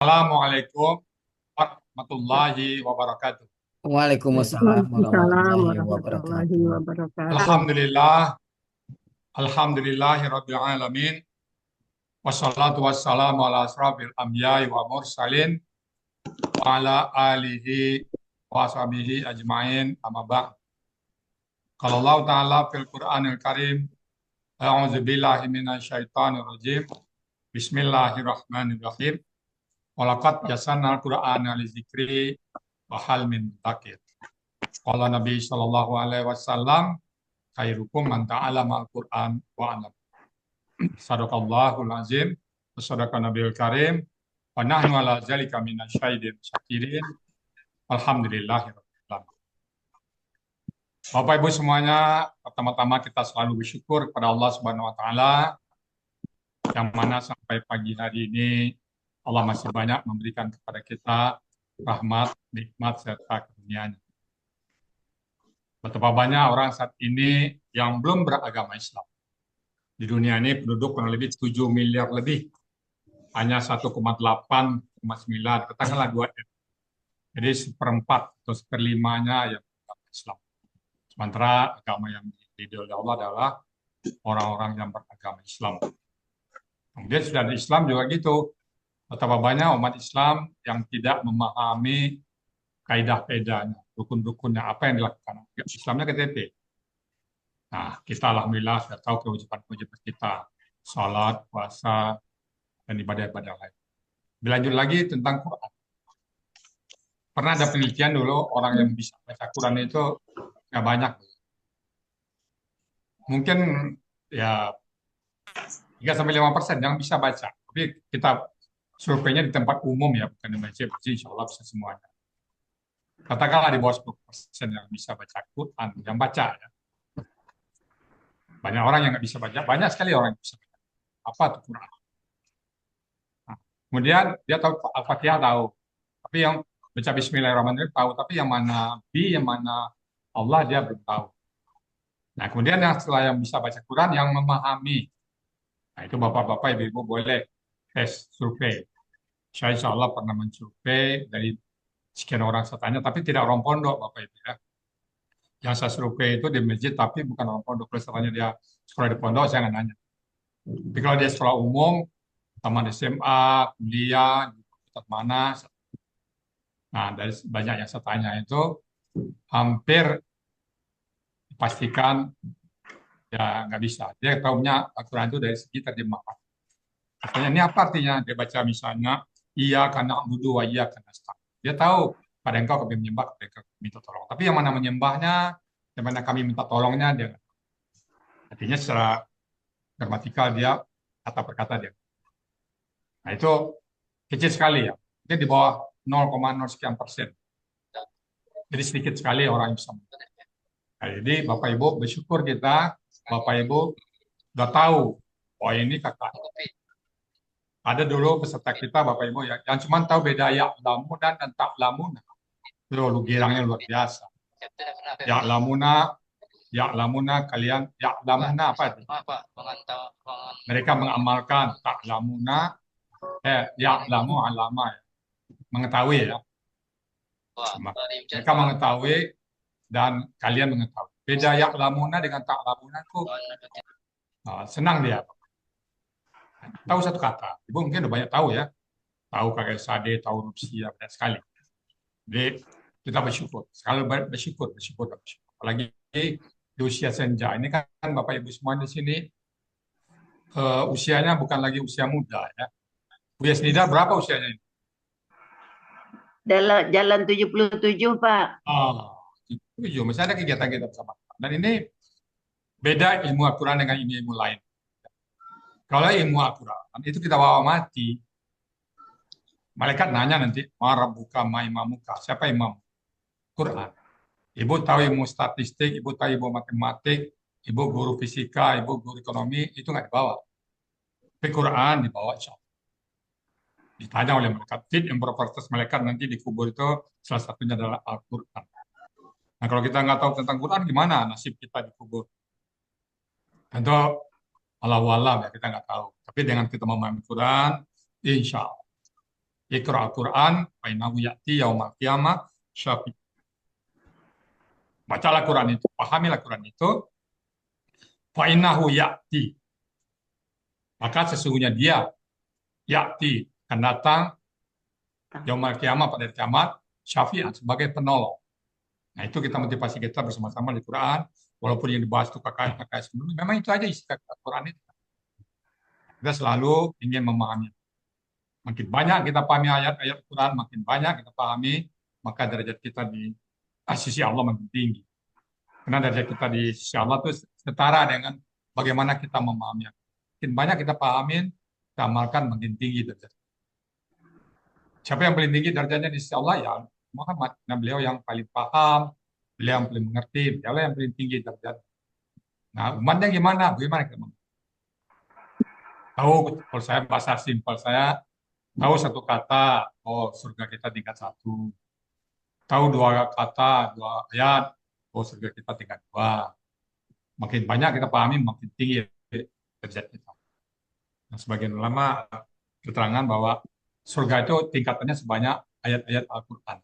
Assalamualaikum warahmatullahi wabarakatuh. Waalaikumsalam Waalaikumsalam warahmatullahi warahmatullahi wabarakatuh. wabarakatuh. Alhamdulillah, alhamdulillahirabbil alamin. Wassalatu wassalamu ala asrafil anbiya'i wa mursalin wa ala alihi wa sahbihi ajmain amma ba'd. Qala Allah Ta'ala fil Qur'anil Karim, a'udzu billahi minasyaitonir rajim. Bismillahirrahmanirrahim. Walaqad yassarnal Qur'ana lizikri wa hal min muddakir. Qala Nabi sallallahu alaihi wasallam, khairukum man ta'allama al-Qur'an wa 'allama. Sadaqallahul azim, wa sadaqa nabiyul karim, wa nahnu ala zalika minasyahidin syakirin. Alhamdulillahirabbil alamin. Bapak Ibu semuanya, pertama-tama kita selalu bersyukur kepada Allah Subhanahu wa taala yang mana sampai pagi hari ini Allah masih banyak memberikan kepada kita rahmat, nikmat serta karunia-Nya. Betapa banyak orang saat ini yang belum beragama Islam. Di dunia ini penduduk kurang lebih 7 miliar lebih. Hanya 1,8,9, katakanlah 2 M. Jadi seperempat atau seperlimanya yang beragama Islam. Sementara agama yang diridhoi oleh Allah adalah orang-orang yang beragama Islam. Kemudian sudah ada Islam juga gitu. Betapa banyak umat Islam yang tidak memahami kaidah-kaidahnya, rukun-rukunnya, apa yang dilakukan. Islamnya KTP. Nah, kita alhamdulillah sudah tahu kewajiban-kewajiban kita. Salat, puasa, dan ibadah-ibadah lain. Berlanjut lagi tentang Quran. Pernah ada penelitian dulu, orang yang bisa baca Quran itu nggak banyak. Mungkin ya 3-5% yang bisa baca. Tapi kita surveinya di tempat umum ya, bukan di masjid, insya Allah bisa semuanya. Katakanlah di bawah 10% yang bisa baca Quran, yang baca ya. Banyak orang yang nggak bisa baca, banyak sekali orang yang bisa baca. Apa itu Quran? Nah, kemudian dia tahu Al-Fatihah tahu, tapi yang baca Bismillahirrahmanirrahim tahu, tapi yang mana B, yang mana Allah dia belum tahu. Nah, kemudian yang setelah yang bisa baca Quran, yang memahami. Nah, itu bapak-bapak, ibu-ibu boleh tes survei. Saya insya Allah pernah mensurvei dari sekian orang saya tanya, tapi tidak orang pondok, Bapak Ibu ya. Yang saya survei itu di masjid, tapi bukan orang pondok. Kalau saya tanya dia sekolah di pondok, saya nggak nanya. Tapi kalau dia sekolah umum, taman SMA, kuliah, di fakultas mana, nah dari banyak yang saya tanya itu, hampir dipastikan ya nggak bisa. Dia tahunya Al-Quran itu dari segi terjemahan. Artinya ini apa artinya? Dia baca misalnya, iya karena budu wa iya karena nasta'in. Dia tahu pada engkau kami menyembah, pada engkau kami minta tolong. Tapi yang mana menyembahnya, yang mana kami minta tolongnya, dia nggak tahu. Artinya secara gramatikal dia kata per kata dia. Nah itu kecil sekali ya. Mungkin di bawah 0,0 sekian persen. Jadi sedikit sekali orang yang bisa. Nah, jadi Bapak Ibu bersyukur kita, Bapak Ibu udah tahu, oh ini kakak. Ada dulu peserta kita Bapak Ibu ya, yang cuma tahu beda ya lamunan dan tak lamunan. Itu lu girangnya luar biasa. Ya lamuna kalian ya lamuna apa itu? Mereka mengamalkan tak lamuna ya lamu alama ya. Mengetahui ya. Mereka mengetahui dan kalian mengetahui. Beda ya lamuna dengan tak lamuna itu senang dia. Tahu satu kata. Ibu mungkin udah banyak tahu ya. Tahu kakek sade, tahu Rusia, banyak sekali. Jadi kita bersyukur. Sekali bersyukur. Apalagi di usia senja. Ini kan Bapak Ibu semua di sini usianya bukan lagi usia muda ya. Bu Yasnida berapa usianya ini? Jalan 77, Pak. Tujuh. Masih ada kegiatan kita bersama. Dan ini beda ilmu Al-Quran dengan ilmu lain. Kalau ilmu Al-Quran itu kita bawa mati. Malaikat nanya nanti, ma rabbuka ma imamuka, siapa imam? Quran. Ibu tahu ilmu statistik, ibu tahu ilmu matematik, ibu guru fisika, ibu guru ekonomi, itu nggak dibawa. Tapi Quran dibawa insya Allah. Ditanya oleh malaikat, yang berproses malaikat nanti dikubur itu salah satunya adalah Al-Quran. Nah kalau kita nggak tahu tentang Quran, gimana nasib kita dikubur? Tentu Allah-Allah ya kita nggak tahu. Tapi dengan kita memahami Quran, insya Allah. Iqra Al-Quran, fa innahu ya'ti yaumal qiyamah syafi. Bacalah Quran itu, pahamilah Quran itu, fa innahu ya'ti. Maka sesungguhnya dia ya'ti akan datang yaumal qiyamah pada hari kiamat syafi'an sebagai penolong. Nah, itu kita motivasi kita bersama-sama di Quran, walaupun yang dibahas itu KKS sebelumnya, memang itu aja isi Quran itu. Kita selalu ingin memahami. Makin banyak kita pahami ayat-ayat Quran, makin banyak kita pahami, maka derajat kita di sisi Allah makin tinggi. Karena derajat kita di sisi Allah itu setara dengan bagaimana kita memahami. Makin banyak kita pahamin, kita amalkan, makin tinggi derajat. Siapa yang paling tinggi derajatnya di sisi Allah? Ya Muhammad. Nah, beliau yang paling paham, beliau yang paling mengerti, beliau yang paling tinggi derajat. Nah, umatnya gimana? Bagaimana kita tahu? Kalau saya bahasa simpel, saya tahu satu kata, oh surga kita tingkat satu. Tahu dua kata, dua ayat, oh surga kita tingkat dua. Makin banyak kita pahami, makin tinggi derajat kita. Nah, sebagian ulama keterangan bahwa surga itu tingkatannya sebanyak ayat-ayat Al-Quran.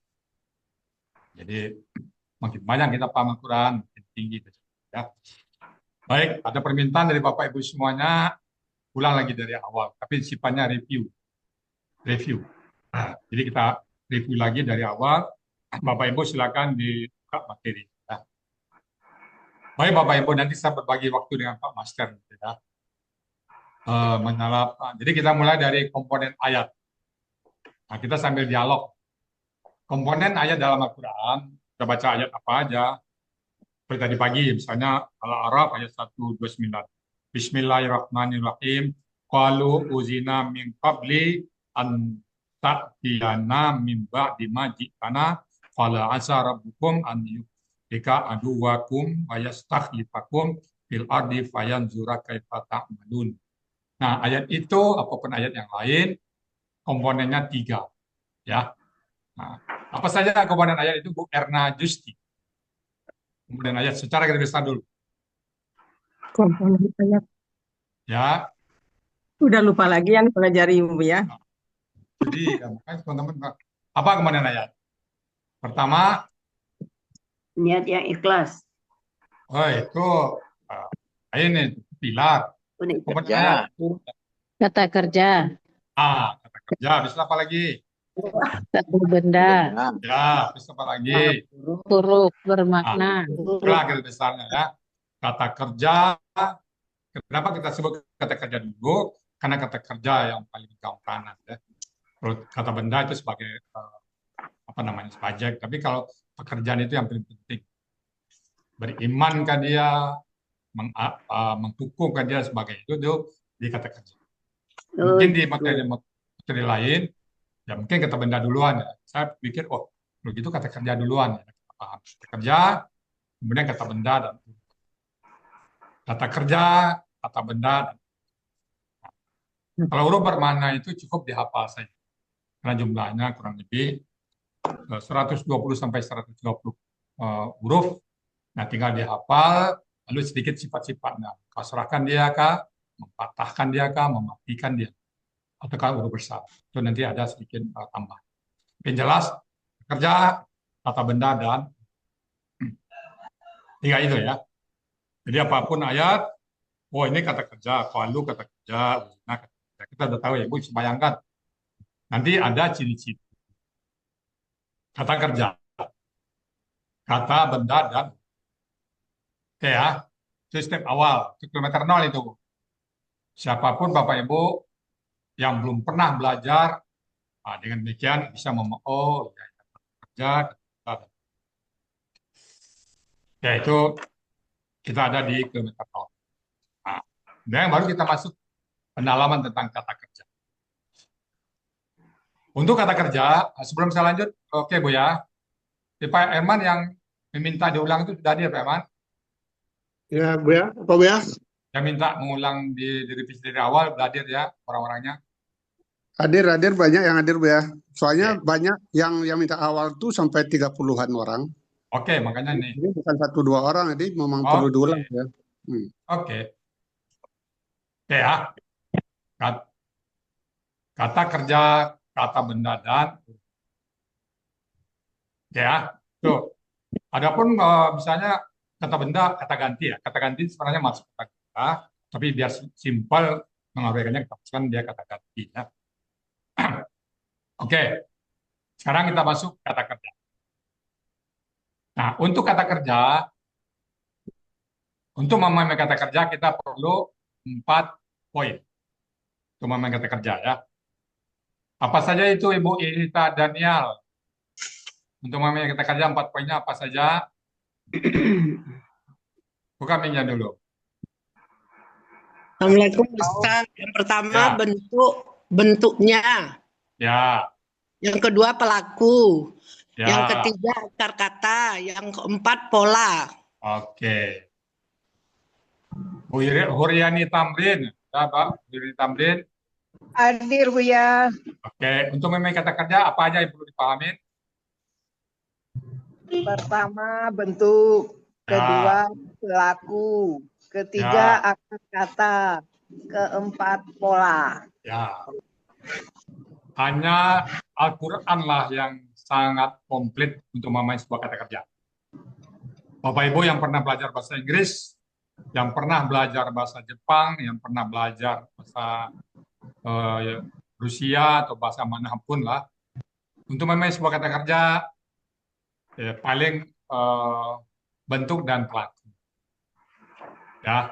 Jadi makin banyak kita paham Al-Quran, makin tinggi. Ya. Baik, ada permintaan dari Bapak Ibu semuanya, ulang lagi dari awal, tapi sifatnya review. Nah, jadi kita review lagi dari awal. Bapak Ibu silakan dibuka materi. Ya. Baik Bapak Ibu, nanti saya berbagi waktu dengan Pak Master. Ya. Jadi kita mulai dari komponen ayat. Nah, kita sambil dialog. Komponen ayat dalam Al-Quran, kita baca ayat apa aja. Seperti tadi pagi, misalnya Al-A'raf ayat 129. Bismillahirrahmanirrahim. Qalu uzina min qabli an ta'tiyana min ba'di ma ji'tana qala asa rabbukum an yuhlika aduwakum wa yastakhlifakum fil ardi fayanzura kaifa ta'malun. Nah, ayat itu apapun ayat yang lain komponennya 3, ya. Nah, apa saja komponen ayat itu Bu Erna Justi? Komponen ayat secara garis besar dulu. Komponen ayat. Ya, Udah lupa lagi yang pelajari Ibu ya. jadi ya, makanya teman-teman apa komponen ayat? Pertama, Niat yang ikhlas. oh itu ini pilar. Unit Komponen kerja. ayat. Kata kerja, Kata kerja. Bisa apa lagi? satu benda, Ya, bisa apa lagi? huruf bermakna, Itulah garis besarnya ya. Kata kerja. Kenapa kita sebut kata kerja dulu? Karena kata kerja yang paling gampang ya. Kalau kata benda itu sebagai apa namanya pajak. Tapi kalau pekerjaan itu yang paling penting. Berimankah dia, menghukumkan dia sebagai itu di kata kerja. Mungkin di materi lain, ya mungkin kata benda duluan ya. Saya pikir, oh begitu kata kerja duluan ya. Kita paham kata kerja, kemudian kata benda dan kata kerja, kata benda. Kalau huruf bermakna itu cukup dihafal saja. Karena jumlahnya kurang lebih 120 sampai 130 huruf. Nah, tinggal dihafal, lalu sedikit sifat-sifatnya. Kasrahkan dia kah, mempatahkan dia kah, mematikan dia. Ataukah huruf besar. Itu nanti ada sedikit tambah. Yang jelas, kerja, kata benda, dan 3 itu ya. Jadi apapun ayat, oh ini kata kerja, qalu kata kerja, nah kata kerja. Kita udah tahu ya, Bu, bayangkan. Nanti ada ciri-ciri. Kata kerja, kata benda, dan oke ya, itu step awal, itu kilometer 0 itu. Siapapun Bapak Ibu yang belum pernah belajar, dengan demikian bisa oh ya, kerja, ya itu kita ada di kilometer 0. Nah, dan baru kita masuk pendalaman tentang kata kerja. Untuk kata kerja, sebelum saya lanjut, oke Bu ya, Pak Herman yang meminta diulang itu sudah hadir Pak Herman? Ya, Bu ya, apa Bu ya? Yang minta mengulang di revisi dari awal, sudah hadir ya orang-orangnya? Hadir banyak yang hadir Bu ya. Soalnya banyak yang minta awal tuh sampai 30-an orang. Oke, makanya nih. Jadi bukan 1-2 orang, jadi memang perlu diulang ya. Oke ya. Kata kerja, kata benda dan ya. Tuh. Adapun misalnya kata benda, kata ganti ya. Kata ganti sebenarnya masuk kata kita, tapi biar simpel mengabaikannya kita masukkan dia kata ganti ya. Oke, sekarang kita masuk kata kerja. Nah, untuk kata kerja, untuk memahami kata kerja kita perlu 4 poin. Untuk memahami kata kerja ya. Apa saja itu Ibu Irita Daniel? Untuk memahami kata kerja 4 poinnya apa saja? Buka minyak dulu. Assalamualaikum Ustaz. Yang pertama Ya. bentuknya. Ya, Yang kedua pelaku. ya. Yang ketiga akar kata. Yang keempat pola. Oke. Bu Huriani Tamrin, ya, Pak Huriani Tamrin. Hadir, Buya. Oke, untuk memahami kata kerja apa aja yang perlu dipahami? Pertama bentuk, Ya, kedua pelaku, ketiga akar kata, keempat pola. ya. Hanya Al-Quran lah yang sangat komplit untuk memahami sebuah kata kerja. Bapak Ibu yang pernah belajar bahasa Inggris, yang pernah belajar bahasa Jepang, yang pernah belajar bahasa Rusia atau bahasa manapun lah, untuk memahami sebuah kata kerja paling bentuk dan pelaku. Ya,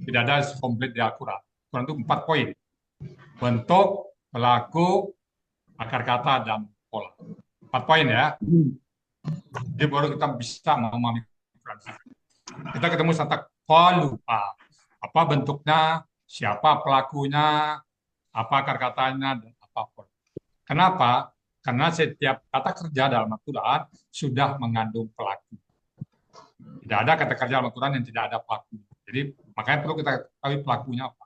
tidak ada komplit di Al-Quran. Al-Quran itu 4 poin: bentuk, pelaku, akar kata, dan pola. 4 poin ya. Jadi baru kita bisa memahami Al-Quran. Kita ketemu kata qalu, apa bentuknya, siapa pelakunya, apa akar katanya, dan apa pola. Kenapa? Karena setiap kata kerja dalam Al-Quran sudah mengandung pelaku. Tidak ada kata kerja dalam Al-Quran yang tidak ada pelaku. Jadi makanya perlu kita tahu pelakunya apa.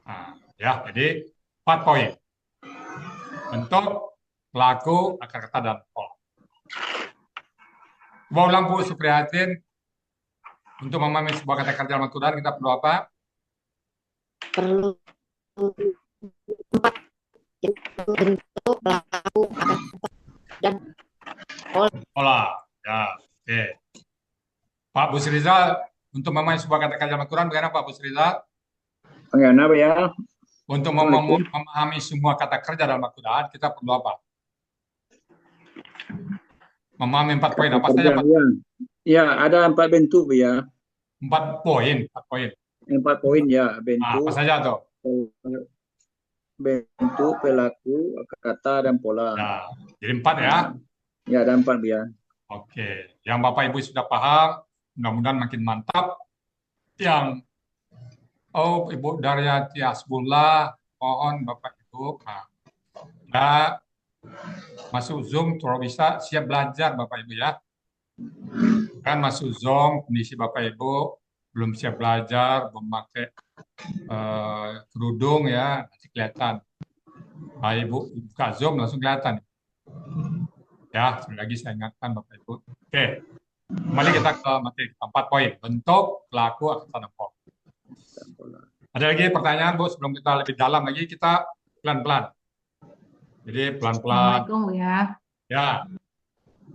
Nah, ya, jadi 4 poin: bentuk, pelaku, akar kata, dan pola. Coba ulang Bu Suprihatin. Untuk memahami sebuah kata kerja dalam Al-Quran kita perlu apa? Perlu bentuk, pelaku, akar kata, dan Pola. Ya, oke. Pak Busrizal, untuk memahami sebuah kata kerja dalam Al-Quran bagaimana Pak Busrizal? Bagaimana Pak ya? Untuk memahami semua kata kerja dalam Al-Quran kita perlu apa? Memahami 4 poin apa saja Pak? Ya, ada 4 bentuk Pak ya. 4 poin, 4 poin. 4 poin ya, Nah, bentuk, apa saja tuh? bentuk, pelaku, akar kata, dan pola. Ya, jadi 4 ya. Ya, ada 4 Pak ya. Oke, yang Bapak Ibu sudah paham, mudah-mudahan makin mantap. Yang Ibu Daryati Hasbullah, mohon Bapak Ibu, ya, masuk Zoom kalau bisa siap belajar Bapak Ibu ya. Kan masuk Zoom, kondisi Bapak Ibu belum siap belajar, memakai kerudung ya, nanti kelihatan. Bapak Ibu buka Zoom langsung kelihatan. Ya, sekali lagi saya ingatkan Bapak Ibu. Oke, kembali kita ke materi 4 poin: bentuk, pelaku, akar kata, dan pola. Ada lagi pertanyaan Bu sebelum kita lebih dalam lagi, kita pelan-pelan. Jadi pelan-pelan. Assalamualaikum Bu ya. Ya,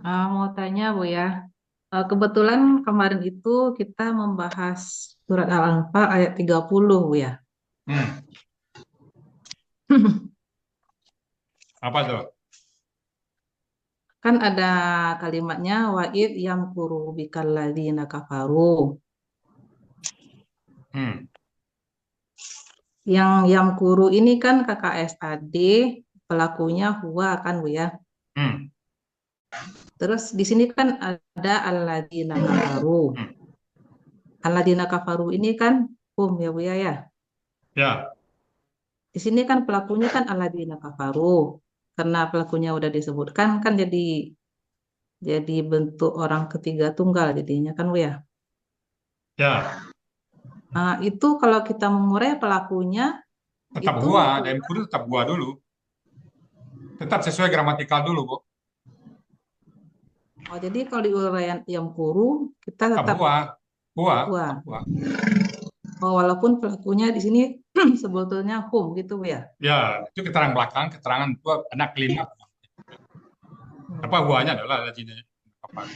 Mau tanya Bu ya. Kebetulan kemarin itu kita membahas surat Al-Anfal ayat 30 Bu ya. apa tuh? Kan ada kalimatnya wa'id yamkuru bikal ladzina kafaru. Yang yamkuru ini kan KKSAD, pelakunya huwa kan Bu ya. Terus di sini kan ada alladzina kafaru. Alladzina kafaru ini kan ya Bu ya. Ya, Di sini kan pelakunya kan alladzina kafaru. Karena pelakunya udah disebutkan kan jadi bentuk orang ketiga tunggal jadinya kan Bu ya. ya. Nah, itu kalau kita mengurai pelakunya Tetap itu gua, dan kudu tetap gua dulu. Tetap sesuai gramatikal dulu, Bu. oh jadi kalau di uraian yang kuru kita Tetap tetap gua. gua. Gua. Oh, walaupun pelakunya di sini sebetulnya hum gitu Bu ya. Ya, itu keterangan belakang, keterangan itu anak kelima. Apa huanya adalah lazina kapal.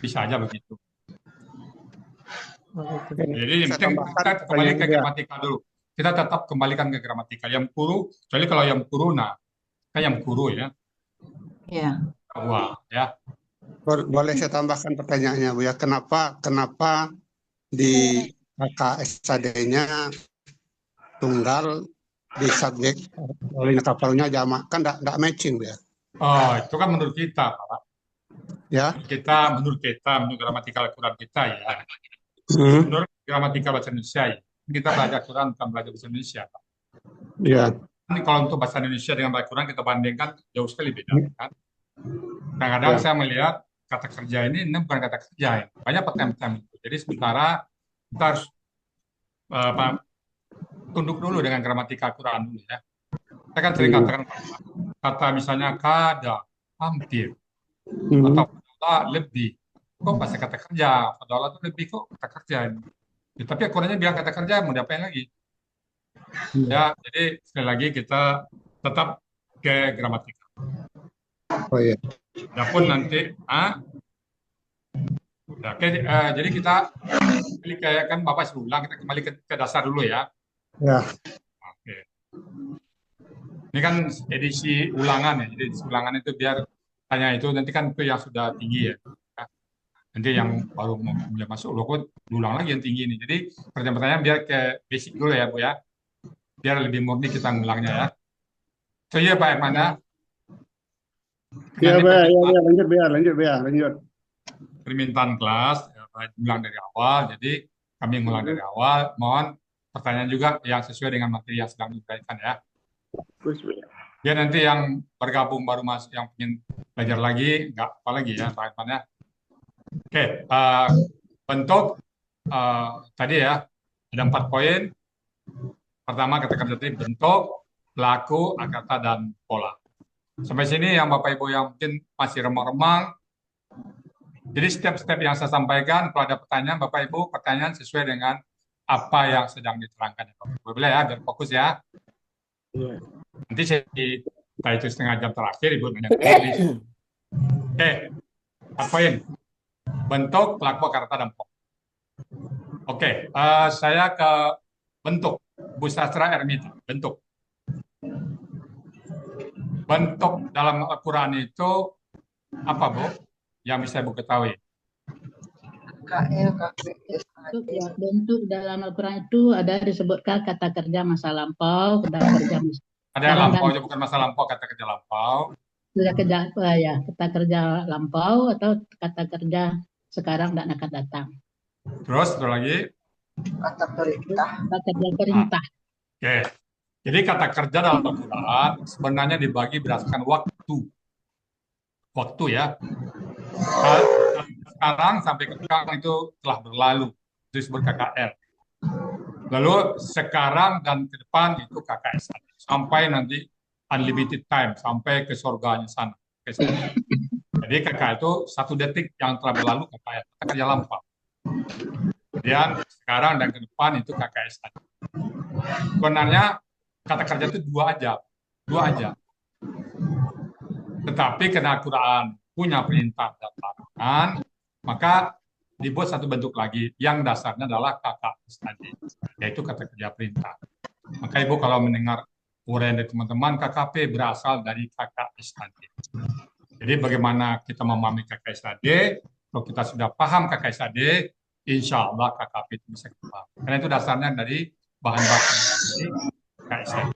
Bisa aja begitu. Oh, gitu. Jadi yang Saya penting tambahkan kita kembali ke pertanyaan dia. gramatikal dulu. Kita tetap kembalikan ke gramatikal. Yang kuru, kecuali kalau yang kuru, nah, kan yang kuru ya, Ya. bahwa ya. Boleh saya tambahkan pertanyaannya Bu ya. Kenapa di KKSAD-nya tunggal, di subjek oleh kapalnya jamak, kan enggak matching Bu ya. Oh, itu kan menurut kita, Pak. Ya. Menurut gramatikal Quran kita ya. Hmm. Menurut gramatikal bahasa Indonesia ya. Kita belajar Quran bukan belajar bahasa Indonesia, Pak. Ya. Ini kalau untuk bahasa Indonesia dengan bahasa Quran kita bandingkan jauh sekali beda, kan? Kadang-kadang Ya. saya melihat kata kerja ini bukan kata kerja, ya. Banyak pertanyaan itu. Jadi sementara kita harus tunduk dulu dengan gramatikal Quran dulu ya. Saya kan sering katakan kata misalnya kada, hampir, atau pada lebih. Kok pasti kata kerja, pada itu lebih kok kata kerja. Ya, tapi Qurannya bilang kata kerja, mau diapain lagi? Ya, jadi sekali lagi kita tetap ke gramatikal. Oh iya. Adapun nanti, oke, jadi kita kembali kayak kan Bapak sudah ulang, kita kembali ke dasar dulu ya. Ya. Oke. Ini kan edisi ulangan ya, jadi edisi ulangan itu biar tanya itu nanti kan itu yang sudah tinggi ya. Nanti yang baru mulai masuk, lo kok diulang lagi yang tinggi ini. Jadi pertanyaan-pertanyaan biar ke basic dulu ya Bu ya. Biar lebih murni kita ngulangnya ya. So iya Pak Hermana. Ya, lanjut. Permintaan kelas, ya, ulang dari awal. Jadi kami ngulang dari awal. Mohon pertanyaan juga yang sesuai dengan materi yang sedang diberikan ya. Biar nanti yang bergabung baru masuk, yang ingin belajar lagi, nggak apa lagi ya Pak Hermana. Oke, bentuk tadi ya ada 4 poin. Pertama kata kerja tadi bentuk, pelaku, kata dan pola. Sampai sini yang Bapak Ibu yang mungkin masih remang-remang. Jadi step-step yang saya sampaikan, kalau ada pertanyaan Bapak Ibu, pertanyaan sesuai dengan apa yang sedang diterangkan. Boleh ya, biar fokus ya. Nanti saya itu setengah jam terakhir Ibu nanya. Oke, 4 poin. Bentuk, pelaku, kata dan pola. Oke, saya ke bentuk. Bu Sastra Ermita, bentuk. Bentuk dalam Al-Quran itu apa, Bu? Yang bisa Ibu ketahui? Bentuk dalam Al-Quran itu ada disebutkan kata kerja masa lampau, kata kerja masa ada lampau, bukan masa lampau, kata kerja lampau. Kata kerja lampau atau kata kerja sekarang dan akan datang. Terus lagi? Kata kerja perintah. Oke. Jadi kata kerja dalam Al-Quran sebenarnya dibagi berdasarkan waktu. Waktu ya. Sekarang sampai ke sekarang itu telah berlalu. Itu disebut KKR. Lalu sekarang dan ke depan itu KKS. Sampai nanti unlimited time. Sampai ke surganya sana. Jadi KK itu 1 detik yang telah berlalu KKR. Kata kerja lampau. Kemudian sekarang dan ke depan itu KKS. Sebenarnya kata kerja itu 2 aja. Tetapi karena Al-Quran punya perintah dan larangan, maka dibuat 1 bentuk lagi yang dasarnya adalah KKS tadi, yaitu kata kerja perintah. Maka Ibu kalau mendengar uraian dari teman-teman, KKP berasal dari KKS tadi. Jadi bagaimana kita memahami KKS tadi? Kalau kita sudah paham KKS tadi, insya Allah KKP itu bisa kita paham. Karena itu dasarnya dari bahan baku dari KKS tadi.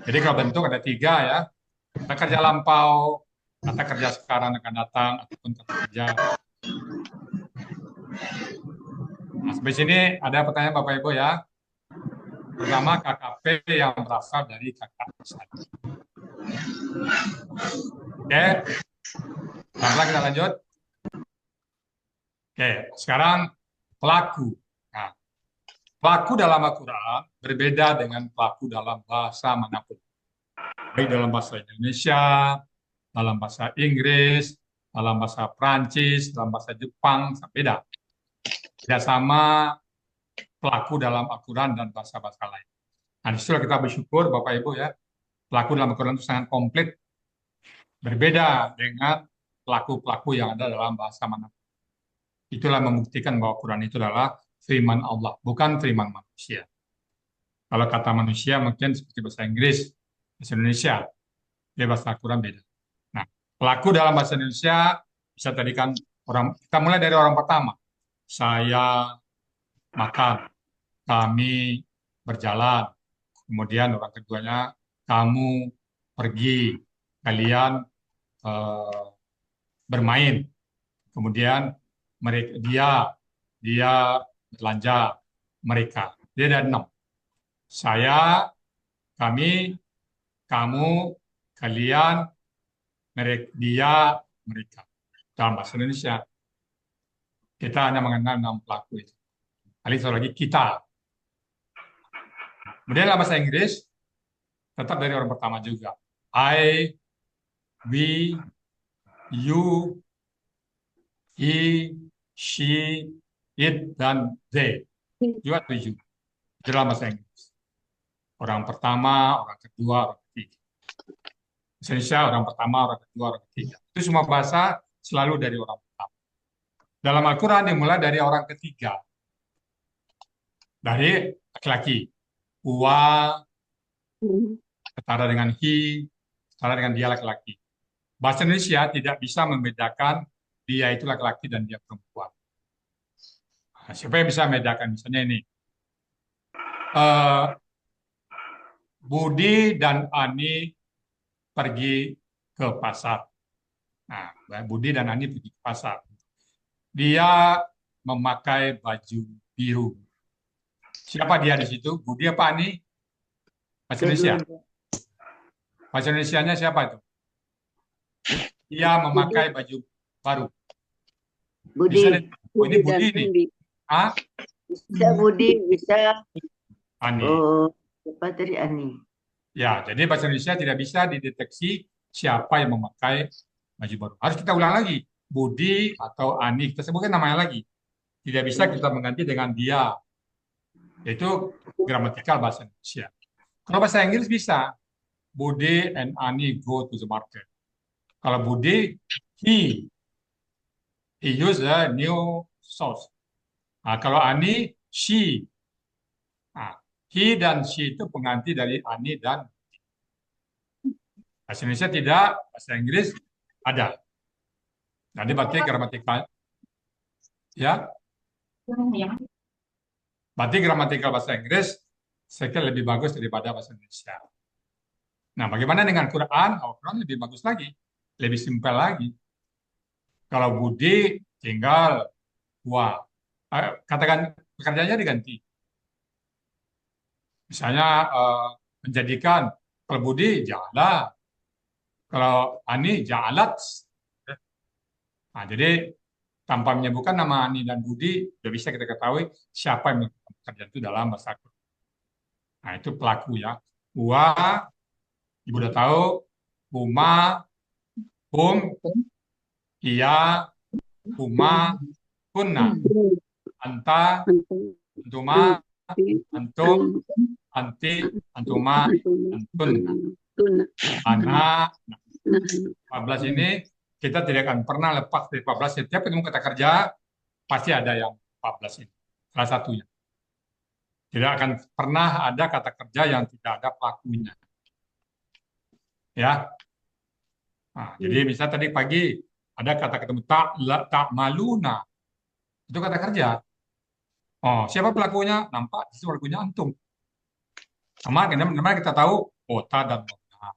Jadi kalau bentuk ada 3 ya. Kata kerja lampau, kata kerja sekarang akan datang, ataupun kata kerja. Nah, sampai sini ada pertanyaan Bapak Ibu ya. Pertama KKP yang berasal dari KKS. Oke, pelan-pelan kita lanjut. Oke, sekarang pelaku. Nah, pelaku dalam Al-Quran berbeda dengan pelaku dalam bahasa manapun. Baik dalam bahasa Indonesia, dalam bahasa Inggris, dalam bahasa Prancis, dalam bahasa Jepang, beda. Tidak sama pelaku dalam Al-Quran dan bahasa-bahasa lain. Nah, disitulah kita bersyukur Bapak Ibu ya, pelaku dalam Al-Quran itu sangat komplit, berbeda dengan pelaku-pelaku yang ada dalam bahasa mana. Itulah membuktikan bahwa Quran itu adalah firman Allah, bukan firman manusia. Kalau kata manusia mungkin seperti bahasa Inggris, bahasa Indonesia, bahasa Al-Quran beda. Nah, pelaku dalam bahasa Indonesia bisa tadi kan orang, kita mulai dari orang pertama. Saya makan, kami berjalan, kemudian orang keduanya kamu pergi, kalian bermain, kemudian mereka dia belanja, mereka. Dia ada 6. Saya, kami, kamu, kalian, dia, mereka. Dalam bahasa Indonesia kita hanya mengenal 6 pelaku itu. Kali satu lagi kita. Kemudian dalam bahasa Inggris tetap dari orang pertama juga. I, we, you, he, she, it, dan they. Juga 7. Itu dalam bahasa Inggris. Orang pertama, orang kedua, orang ketiga. Bahasa Indonesia orang pertama, orang kedua, orang ketiga. Itu semua bahasa selalu dari orang pertama. Dalam Al-Quran dimulai dari orang ketiga. Dari laki-laki. Huwa, setara dengan he, setara dengan dia laki-laki. Bahasa Indonesia tidak bisa membedakan dia itu laki-laki dan dia perempuan. Nah, siapa yang bisa membedakan? Misalnya ini. Budi dan Ani pergi ke pasar. Nah, Budi dan Ani pergi ke pasar. Dia memakai baju biru. Siapa dia di situ? Budi apa Ani? Bahasa Indonesia. Bahasa Indonesianya siapa itu? Dia memakai baju baru. Budi. Bisa, oh, ini Budi ini. Ah? Bisa Budi, bisa. Ani. Oh, siapa tadi Ani? Ya, jadi bahasa Indonesia tidak bisa dideteksi siapa yang memakai baju baru. Harus kita ulang lagi. Budi atau Ani, kita sebutkan namanya lagi. Tidak bisa kita mengganti dengan dia. Itu gramatikal bahasa Indonesia. Kalau bahasa Inggris bisa. Budi and Ani go to the market. Kalau Budi, he use a new sauce. Nah, kalau Ani, she. Nah, he dan she itu pengganti dari Ani dan bahasa Indonesia tidak, bahasa Inggris ada. Jadi berarti gramatikal, ya. Berarti gramatikal bahasa Inggris saya kira lebih bagus daripada bahasa Indonesia. Nah, bagaimana dengan Quran? Oh, Quran lebih bagus lagi, lebih simpel lagi. Kalau Budi tinggal Wah, katakan pekerjaannya diganti. Misalnya menjadikan kalau Budi jala, kalau Ani jalat. Nah, jadi tanpa menyebutkan nama Ani dan Budi, sudah bisa kita ketahui siapa yang melakukan pekerjaan itu dalam bahasa Quran. Nah, itu pelaku ya. Wa, Ibu udah tahu, huma, hum, iya, huma, kunna, anta, antuma, antum, anti, antuma, antunna. Ana, 14 ini kita tidak akan pernah lepas dari 14. Setiap ketemu kata kerja, pasti ada yang 14 ini. Salah satunya. Tidak akan pernah ada kata kerja yang tidak ada pelakunya. Ya. Nah, jadi misalnya tadi pagi ada kata ketemu tak maluna. Itu kata kerja. Oh, siapa pelakunya? Nampak itu pelakunya antum. Sama karena kita tahu kota dan kota.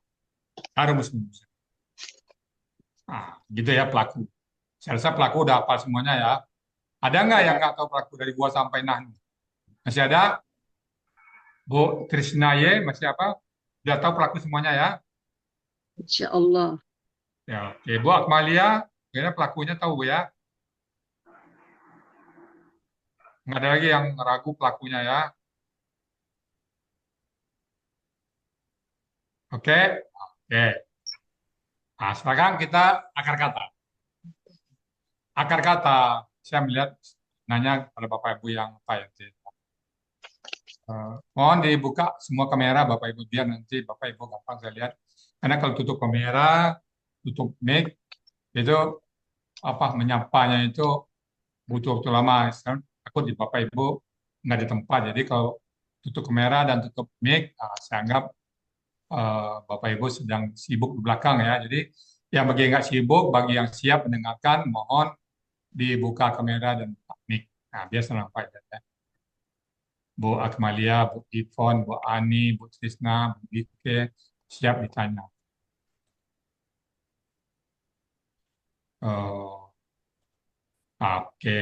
Harus. Nah, gitu ya pelaku. Saya rasa pelaku udah hafal semuanya ya. Ada nggak yang nggak tahu pelaku dari gua sampai nah? Masih ada? Bu Trisnaye masih apa? Udah tahu pelaku semuanya ya? Insya Allah. Ya, oke. Bu Akmalia, kayaknya pelakunya tahu Bu ya? Nggak ada lagi yang ragu pelakunya ya? Oke? Oke. Nah, sekarang kita akar kata. Akar kata, saya melihat nanya pada Bapak Ibu yang apa ya? Mohon dibuka semua kamera Bapak Ibu biar nanti Bapak Ibu gampang saya lihat. Karena kalau tutup kamera, tutup mic itu menyapanya itu butuh waktu lama. Sekarang takut di Bapak Ibu nggak di tempat. Jadi kalau tutup kamera dan tutup mic, saya anggap Bapak Ibu sedang sibuk di belakang ya. Jadi yang bagi yang nggak sibuk, bagi yang siap mendengarkan, mohon dibuka kamera dan mic. Nah, biasa nampak ya. Bu Akmalia, Bu Ivon, Bu Ani, Bu Trisna, Bu Dike, siap ditanya. Oke,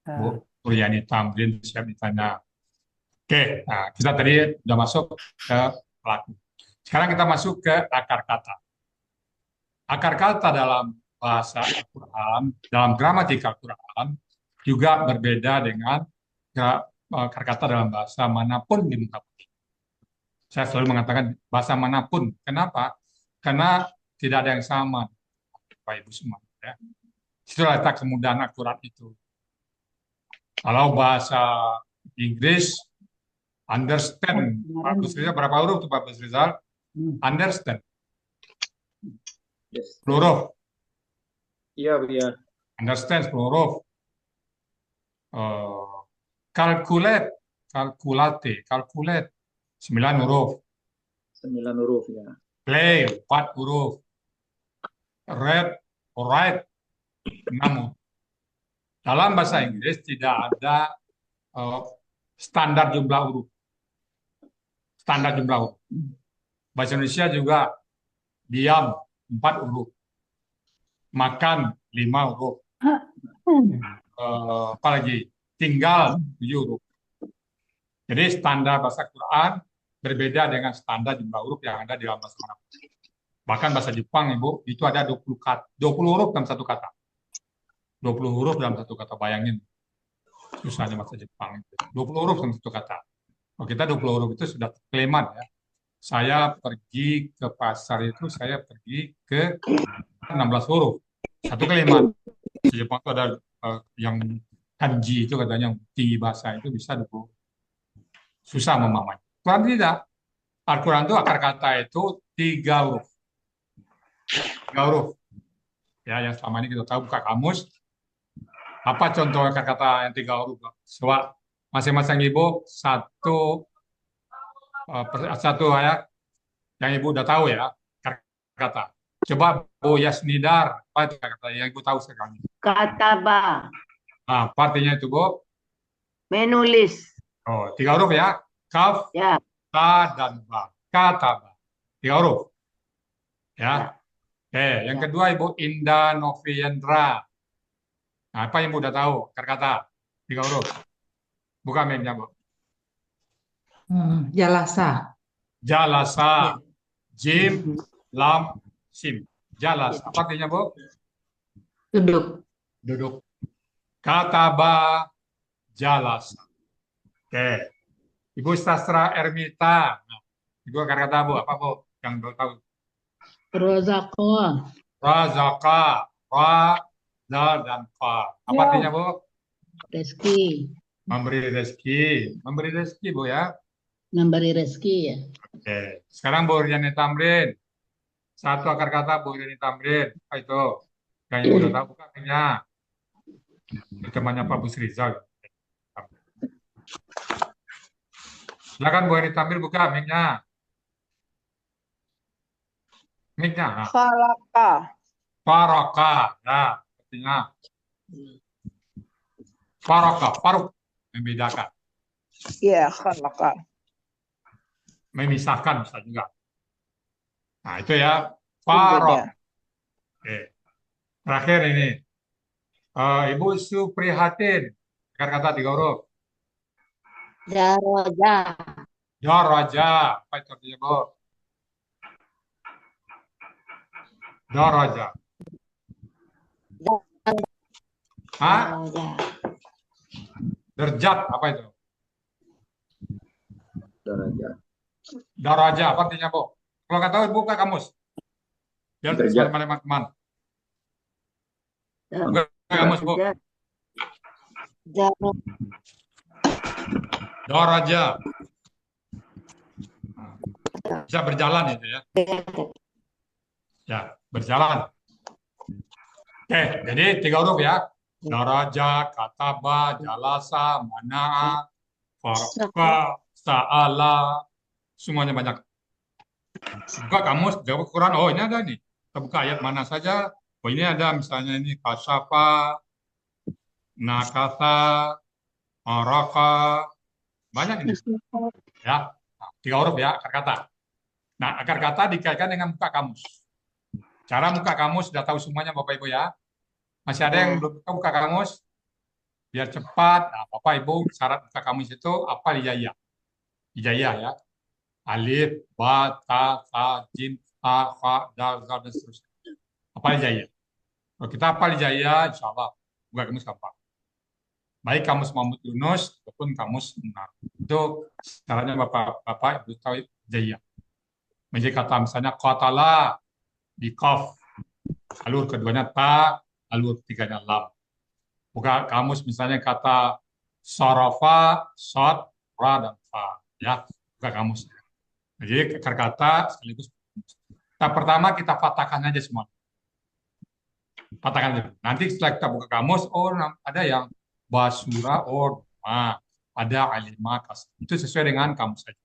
Bu Uryani Tamrin siap ditanya. Oke, nah, kita tadi sudah masuk ke pelaku. Sekarang kita masuk ke akar kata. Akar kata dalam bahasa Al-Quran, dalam gramatika Al-Quran, juga berbeda dengan akar kata dalam bahasa manapun di muka bumi. Saya selalu mengatakan bahasa manapun. Kenapa? Karena tidak ada yang sama, Bapak Ibu semua. Ya. Itulah letak kemudahan Al-Quran itu. Kalau bahasa Inggris, understand. Pak Busrizal, berapa huruf itu Pak Busrizal? Understand. Yes. 10 huruf. Iya, Buya. Understand 10 huruf. Calculate, calculate 9 huruf. 9 huruf ya. Play 4 huruf. Read, write 6 huruf. Dalam bahasa Inggris tidak ada standar jumlah huruf. Standar jumlah huruf. Bahasa Indonesia juga diam 4 huruf. Makan 5 huruf. Apalagi tinggal 7 huruf. Jadi standar bahasa Quran berbeda dengan standar jumlah huruf yang ada di dalam bahasa manapun. Bahkan bahasa Jepang, Ibu, itu ada 20 huruf dalam satu kata. 20 huruf dalam satu kata, bayangin. Susahnya bahasa Jepang. 20 huruf dalam satu kata. Kalau kita 20 huruf itu sudah kalimat ya. Saya pergi ke pasar itu, saya pergi ke 16 huruf. Satu kalimat. Di Jepang itu ada yang kanji itu katanya yang tinggi bahasa itu bisa 20. Susah memahami. Quran tidak. Al-Quran itu akar kata itu 3 huruf. 3 huruf. Ya, yang selama ini kita tahu buka kamus. Apa contoh akar kata yang 3 huruf? Coba masing-masing Ibu satu ayat yang Ibu udah tahu ya, akar kata. Coba Bu Yasnidar, apa itu kata yang Ibu tahu sekarang? Kataba. Nah, apa artinya itu, Bu? Menulis. Oh, 3 huruf ya. Kaf, Ya. ta, dan ba. Kataba. 3 huruf. Ya. Oke, yang kedua Ibu Indah Noviendra. Nah, apa yang Ibu udah tahu? Akar kata 3 huruf. Buka mainnya, Bu. Jalasa. Jalasa. Jim, lam, sim. Jalasa. Apa artinya, Bu? Duduk. Duduk. Kataba, jalasa. Oke. Ibu Sastra Ermita. Nah, Ibu akar kata, Bu. Apa, Bu? Yang belum tahu. Rozako. Razaka. Ra, dal, dan fa. Apa artinya, Bu? Rezeki. Memberi rezeki. Memberi rezeki, Bu ya. Memberi rezeki ya. Oke. Sekarang Bu Riani Tamrin. Satu akar kata Bu Riani Tamrin. Apa itu? Yang Ibu udah tahu bukan artinya. Temannya Pak Busrizal. Silakan Bu Riani Tamrin buka mic-nya. Mic-nya. Nah. Khalaqa. Faraka. Ya, artinya. Faraka. Faruk. Membedakan. Ya, khalaqa. Memisahkan bisa juga. Nah, itu ya. Farok. Oke. Terakhir ini. Ibu Suprihatin. Akar kata 3 huruf. Daraja. Daraja. Apa itu artinya, Bu? Daraja. Hah? Derjat. Apa itu? Daraja. Daraja. Apa artinya, Bu? Kalau nggak tahu, buka kamus. Biar Derjat. sama teman-teman. Buka kamus, Bu. Daraja. Bisa berjalan itu ya. Ya, berjalan. Oke, jadi 3 huruf ya. Daraja, kataba, jalasa, mana'a, farqa, sa'ala. Semuanya banyak. Buka kamus, jawab Quran. Oh, ini ada nih. Kita buka ayat mana saja. Oh, ini ada misalnya ini kasyafa, nakasa, araka. Banyak ini. Ya. Nah, 3 huruf ya, akar kata. Nah, akar kata dikaitkan dengan buka kamus. Cara buka kamus sudah tahu semuanya Bapak Ibu ya. Masih ada yang belum buka kamus? Biar cepat. Nah, Bapak Ibu syarat buka kamus itu apa hijaiyah? Hijaiyah ya. Alif, ba, ta, sa, jim, ha, fa, dal, zal, dan seterusnya. Apa hijaiyah? Kalau kita hafal hijaiyah, insya Allah buka kamus gampang. Baik kamus Muhammad Yunus ataupun kamus Munar. Itu caranya Bapak Ibu tahu hijaiyah. Menjadi kata misalnya qatala di qaf, alur keduanya ta, alur ketiganya lam. Buka kamus misalnya kata sarafa, sod, ra, dan fa. Ya, buka kamus. Jadi akar kata sekaligus. Nah, pertama kita patahkan aja semua. Patahkan aja. Nanti setelah kita buka kamus, oh ada yang basura, oh ada alima, kas. Itu sesuai dengan kamus saja.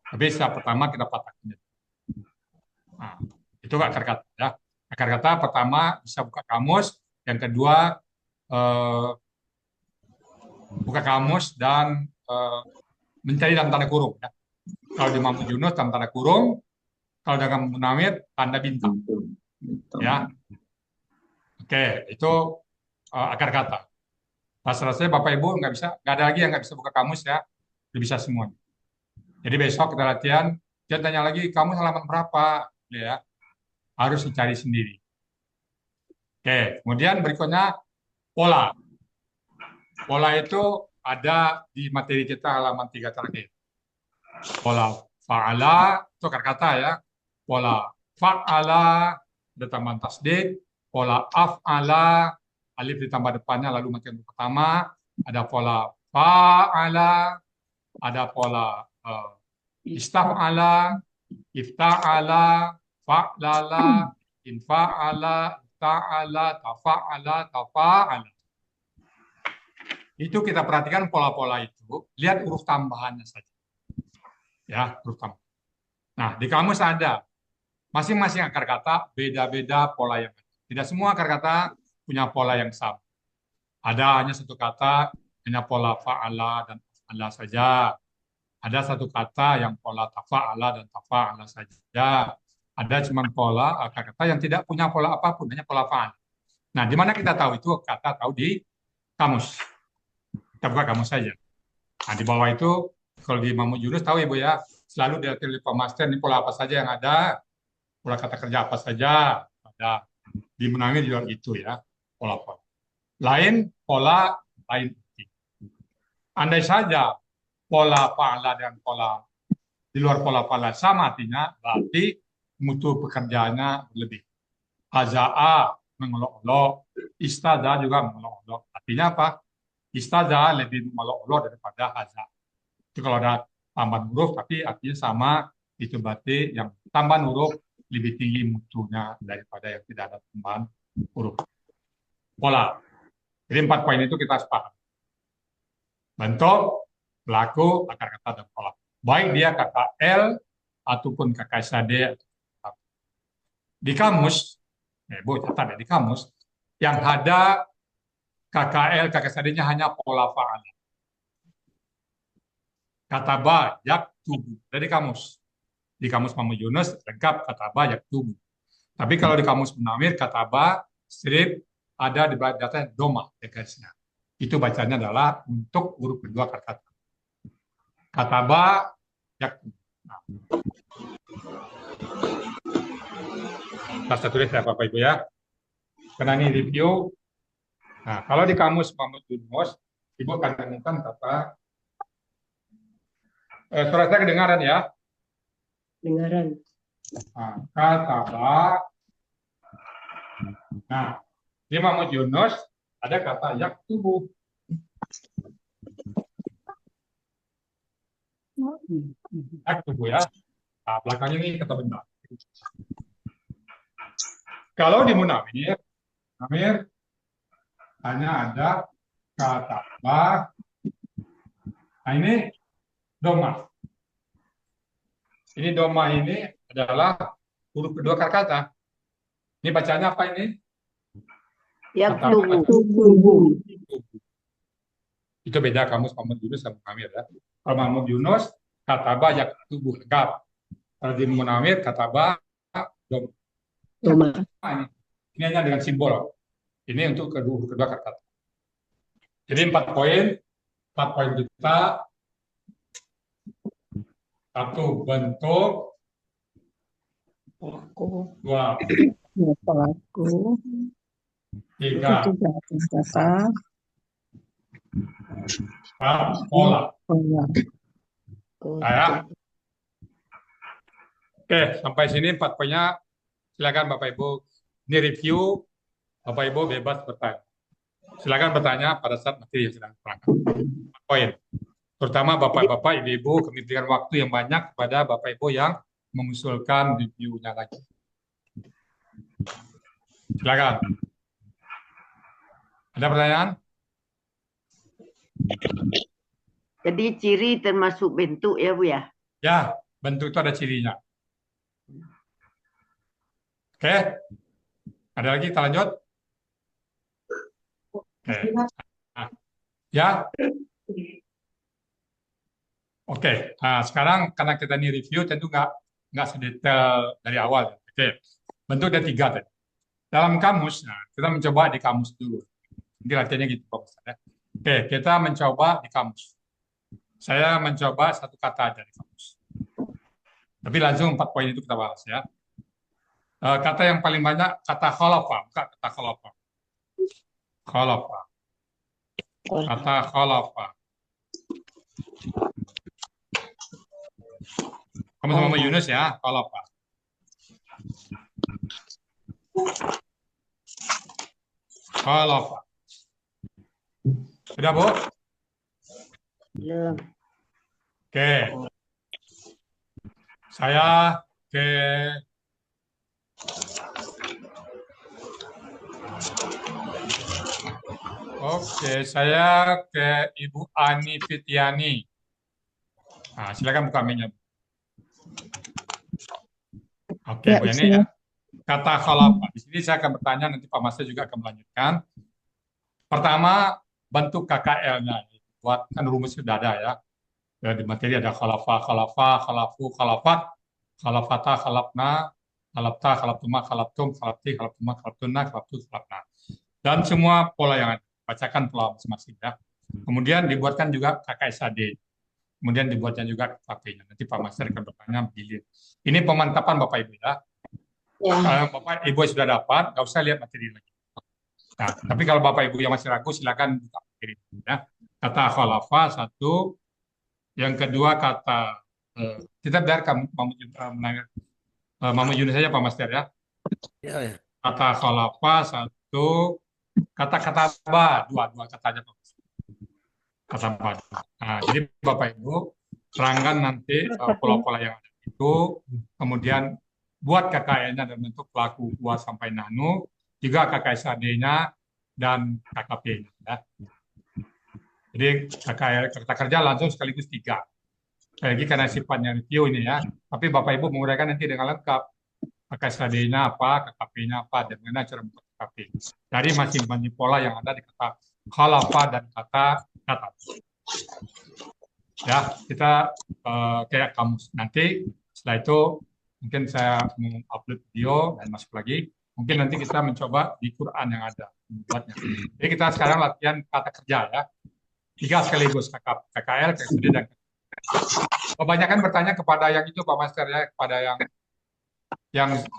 Tapi setelah pertama kita patahkan. Nah, itu akar kata ya. Akar kata pertama bisa buka kamus, yang kedua buka kamus dan mencari dalam tanda kurung ya. Kalau di Muhammad Yunus dalam tanda kurung, kalau dengan Munawir tanda bintang. Ya. Oke, itu akar kata. Rasa-rasanya Bapak Ibu nggak ada lagi yang nggak bisa buka kamus ya, udah bisa semuanya. Jadi besok kita latihan, dia tanya lagi kamu halaman berapa, ya harus dicari sendiri. Oke, kemudian berikutnya pola. Pola itu ada di materi kita halaman 3 terakhir. Pola fa'ala itu akar kata ya. Pola fa'ala ada tambahan tasdid. Pola af'ala alif ditambah depannya lalu mati yang pertama. Ada pola fa'ala, ada pola istaf'ala, ifta'ala, fa'lala, infa'ala, ifta'ala, tafa'ala, tafa'ala. Itu kita perhatikan pola-pola itu, lihat huruf tambahannya saja. Ya, huruf tambahan. Nah, di kamus ada masing-masing akar kata beda-beda pola yang ada. Tidak semua akar kata punya pola yang sama. Ada hanya satu kata, hanya pola fa'ala dan fa'ala saja. Ada satu kata yang pola tafa'ala dan tafa'ala saja. Ada cuma pola akar kata yang tidak punya pola apapun, hanya pola fa'ala. Nah, di mana kita tahu itu kata tahu di kamus. Kita buka kamus saja. Nah, di bawah itu, kalau di Muhammad Yunus tahu Ibu ya, selalu dilatih oleh pemaster, ini pola apa saja yang ada, pola kata kerja apa saja, ada. Di Munawir di luar itu ya, pola-pola. Lain, pola lain. Andai saja pola fa'ala dan pola di luar pola fa'ala sama artinya, berarti mutu pekerjaannya berlebih. Haza'a mengolok-olok, istada juga mengolok-olok. Artinya apa? Istaza lebih melolok daripada haza. Itu kalau ada tambahan huruf, tapi artinya sama, itu berarti yang tambahan huruf lebih tinggi mutunya daripada yang tidak ada tambahan huruf. Pola. Jadi 4 poin itu kita sepakat. Bentuk, pelaku, akar kata, dan pola. Baik dia KKL ataupun KKSAD. Di kamus, Bu, catat ya, di kamus, yang ada KKL, KKSAD-nya hanya pola fa'ala. Kataba, yaktubu. Dari kamus. Di kamus Muhammad Yunus, lengkap kataba, yaktubu. Tapi kalau di kamus Munawir, kataba, strip, ada di data doma, ya garisnya. Itu bacanya adalah untuk huruf kedua kata. Kataba, yaktubu. Nah. Kita tulis ya Bapak Ibu ya. Karena ini review. Nah, kalau di kamus Muhammad Yunus, Ibu akan menemukan kata suara saya kedengaran ya? Dengaran. Nah, kataba. Nah, di Muhammad Yunus ada kata yaktubu. Yaktubu ya. Nah, belakangnya ini kata benda. Kalau di Munawir hanya ada kata ba. Nah, ini doma. Ini doma ini adalah huruf kedua kata. Ini bacanya apa ini? Yaktubu. Itu beda kamus Mahmud Yunus sama Munawir ya. Kalau Mahmud Yunus kataba yaktubu gab. Kalau di Munawir kataba doma. Doma. Ini hanya dengan simbol. Ini untuk kedua kata. Jadi 4 poin. 4 poin kita. 1 bentuk. 2 Pelaku. 3 Kata. 4 pola. Ya. Oke, sampai sini 4 poinnya. Silakan Bapak Ibu. Ini review. Bapak Ibu bebas bertanya. Silakan bertanya pada saat materi yang sedang diterangkan. 4 poin. Terutama Bapak-Bapak, Ibu-Ibu, kami berikan waktu yang banyak kepada Bapak Ibu yang mengusulkan reviewnya lagi. Silakan. Ada pertanyaan? Jadi ciri termasuk bentuk ya Bu ya? Ya, bentuk itu ada cirinya. Oke. Ada lagi kita lanjut? Oke. Nah, ya. Oke. Nah, sekarang karena kita ini review tentu nggak sedetail dari awal. Oke. Bentuk ada 3 tadi. Dalam kamus, nah, kita mencoba di kamus dulu. Nanti latihannya gitu, Pak Ustaz, ya. Oke, kita mencoba di kamus. Saya mencoba 1 kata aja di kamus. Tapi langsung 4 poin itu kita bahas ya. Kata yang paling banyak kata khalafa, bukan kata khalafa. Khalafa. Kata khalafa. Kamu sama Yunus ya, khalafa. Khalafa. Sudah, Bu? Belum. Oke. Saya ke saya ke Ibu Ani Fitiani. Nah, silakan buka mic-nya. Oke, Bu Yani ya. Kata khalafa. Di sini saya akan bertanya, nanti Pak Master juga akan melanjutkan. Pertama, bentuk KKL-nya. Buat kan rumus sudah ada ya. Di materi ada khalafa, khalafu, khalafat, khalafata, khalafna, khalafta, khalaftuma, khalaftum, khalafti, khalaftuma, khalaftuna, khalaftu, khalafna. Dan semua pola yang ada. Bacakan pola masing-masing ya. Kemudian dibuatkan juga KKSAD. Kemudian dibuatnya juga KKP-nya. Nanti Pak Master akan bertanya begini. Ini pemantapan Bapak Ibu ya. Kalau Bapak Ibu sudah dapat, nggak usah lihat materi lagi. Nah, tapi kalau Bapak Ibu yang masih ragu, silakan buka materi ya. Kata khalafa 1, yang kedua kata kita biarkan Mahmud Yunus saja Pak Master ya. Kata khalafa 1, kata ba 2 kata aja Pak Master. Kata ba. Nah, jadi Bapak Ibu terangkan nanti pola-pola yang ada itu, kemudian buat KKL-nya dalam bentuk pelaku buah sampai nano, juga KKSAD-nya dan KKP-nya ya. Jadi KKL kata kerja langsung sekaligus 3. Sekali lagi karena sifatnya review ini ya. Tapi Bapak Ibu menguraikan nanti dengan lengkap. KKSAD-nya apa, KKP-nya apa, dan bagaimana cara membuat KKP. Dari masing-masing pola yang ada di kata khalafa dan kata. Ya, kita kayak kamus. Nanti setelah itu mungkin saya mengupload video dan masuk lagi. Mungkin nanti kita mencoba di Quran yang ada membuatnya. Jadi kita sekarang latihan kata kerja ya. 3 sekaligus KKL, KKSD dan kebanyakan bertanya kepada yang itu Pak Master ya, kepada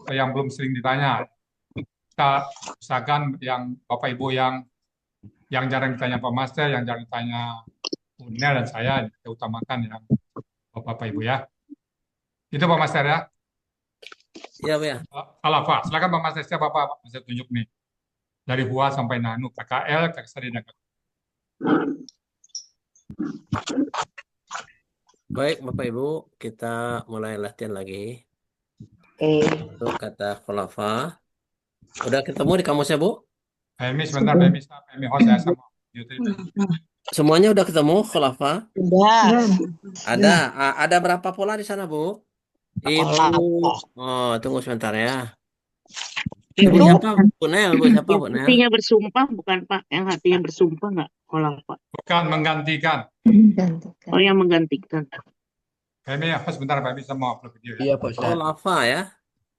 yang belum sering ditanya. Kita usahakan yang Bapak Ibu yang jarang ditanya Pak Master, yang jarang ditanya Unel dan saya, kita utamakan yang Bapak Ibu ya. Itu Pak Master ya. Iya, Pak ya. Khalafa. Silakan Pak Master, siapa Pak Master tunjuk nih. Dari Hua sampai Nanu, KKL, KKSD dan KKP. Baik, Bapak Ibu, kita mulai latihan lagi. Untuk kata khulafa. Udah ketemu di kamusnya, Bu? Femi sebentar, Femi host saya sama Yuti. Semuanya udah ketemu khulafa? Udah. Ada berapa pola di sana, Bu? Ibu, oh tunggu sebentar ya. Ibu Itu siapa? Bu Nel, Bu siapa, Bu yang Nel? hatinya bersumpah bukan Pak? Yang hatinya bersumpah nggak? Kalau Pak. Bukan menggantikan. Oh, yang menggantikan. Femi host sebentar, Femi sama upload video ya. Iya, Pak Ustadz. Khulafa ya.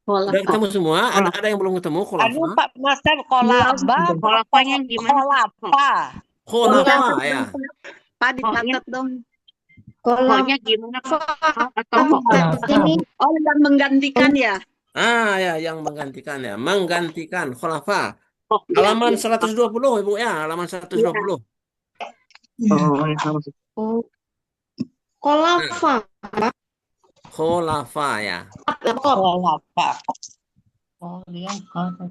Kalau Udah ketemu semua? Ada yang belum ketemu khulafa? Aduh Pak Master, kolaba. Kolapanya gimana? Kolapa. Khulafa ya. Pak dicatat dong. Kolanya gimana Pak? Atau ini? Oh, yang menggantikan ya? Ya, yang menggantikan ya. Menggantikan khulafa. Oh, Halaman 120, Ibu ya, halaman 120. Oh, yang sama. Kolapa. Khulafa ya. Kolapa. Oh, dia kalau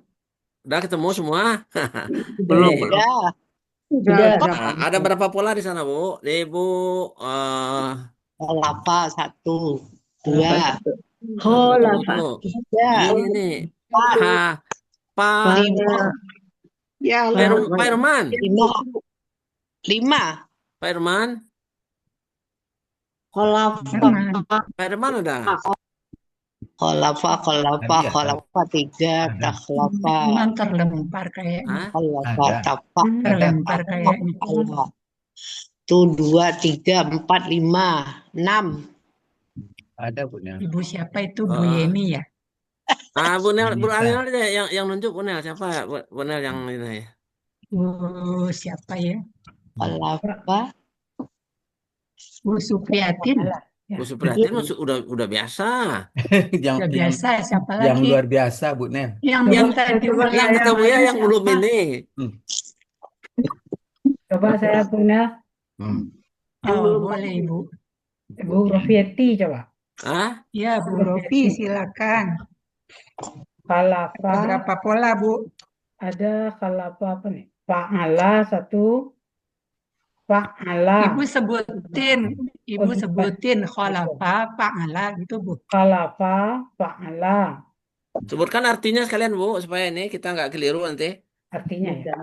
Udah ketemu semua? Belum. Sudah. Ada berapa pola di sana, Bu? Ibu Kolapa 1, 2, Khulafa. 3. ini Pak Ya, Pak Irman. 5. Pak Irman. Kolapa. Pak Irman udah. Kolapa 3, takhlapa, memang terlempar kayaknya. kolapa, tapak, Terlempar kayaknya. Allah. Tuh 2, 3, 4, 5, 6. Ada, Bu Nel. Ibu siapa itu? Bu Yeni ya? Bu Nel deh yang nunjuk Bu Nel siapa? Bu Nel yang ini. Siapa ya? Kolapa. Bu Supriyatin. Bu Supriyatin udah biasa. Sudah biasa. Siapa lagi? Yang luar biasa, Bu Nel. Yang tadi Yang ketemu ya yang belum ini. Coba saya punya Oh, boleh Ibu. Bu Rofieti coba. Ya, Bu Rofi, silakan. Khalafa. Berapa pola, Bu? Ada khalafa apa nih? Fa'ala 1. Fa'ala. Ibu sebutin khalafa, fa'ala gitu, Bu. Khalafa, fa'ala. Sebutkan artinya sekalian, Bu, supaya ini kita nggak keliru nanti. Artinya ya.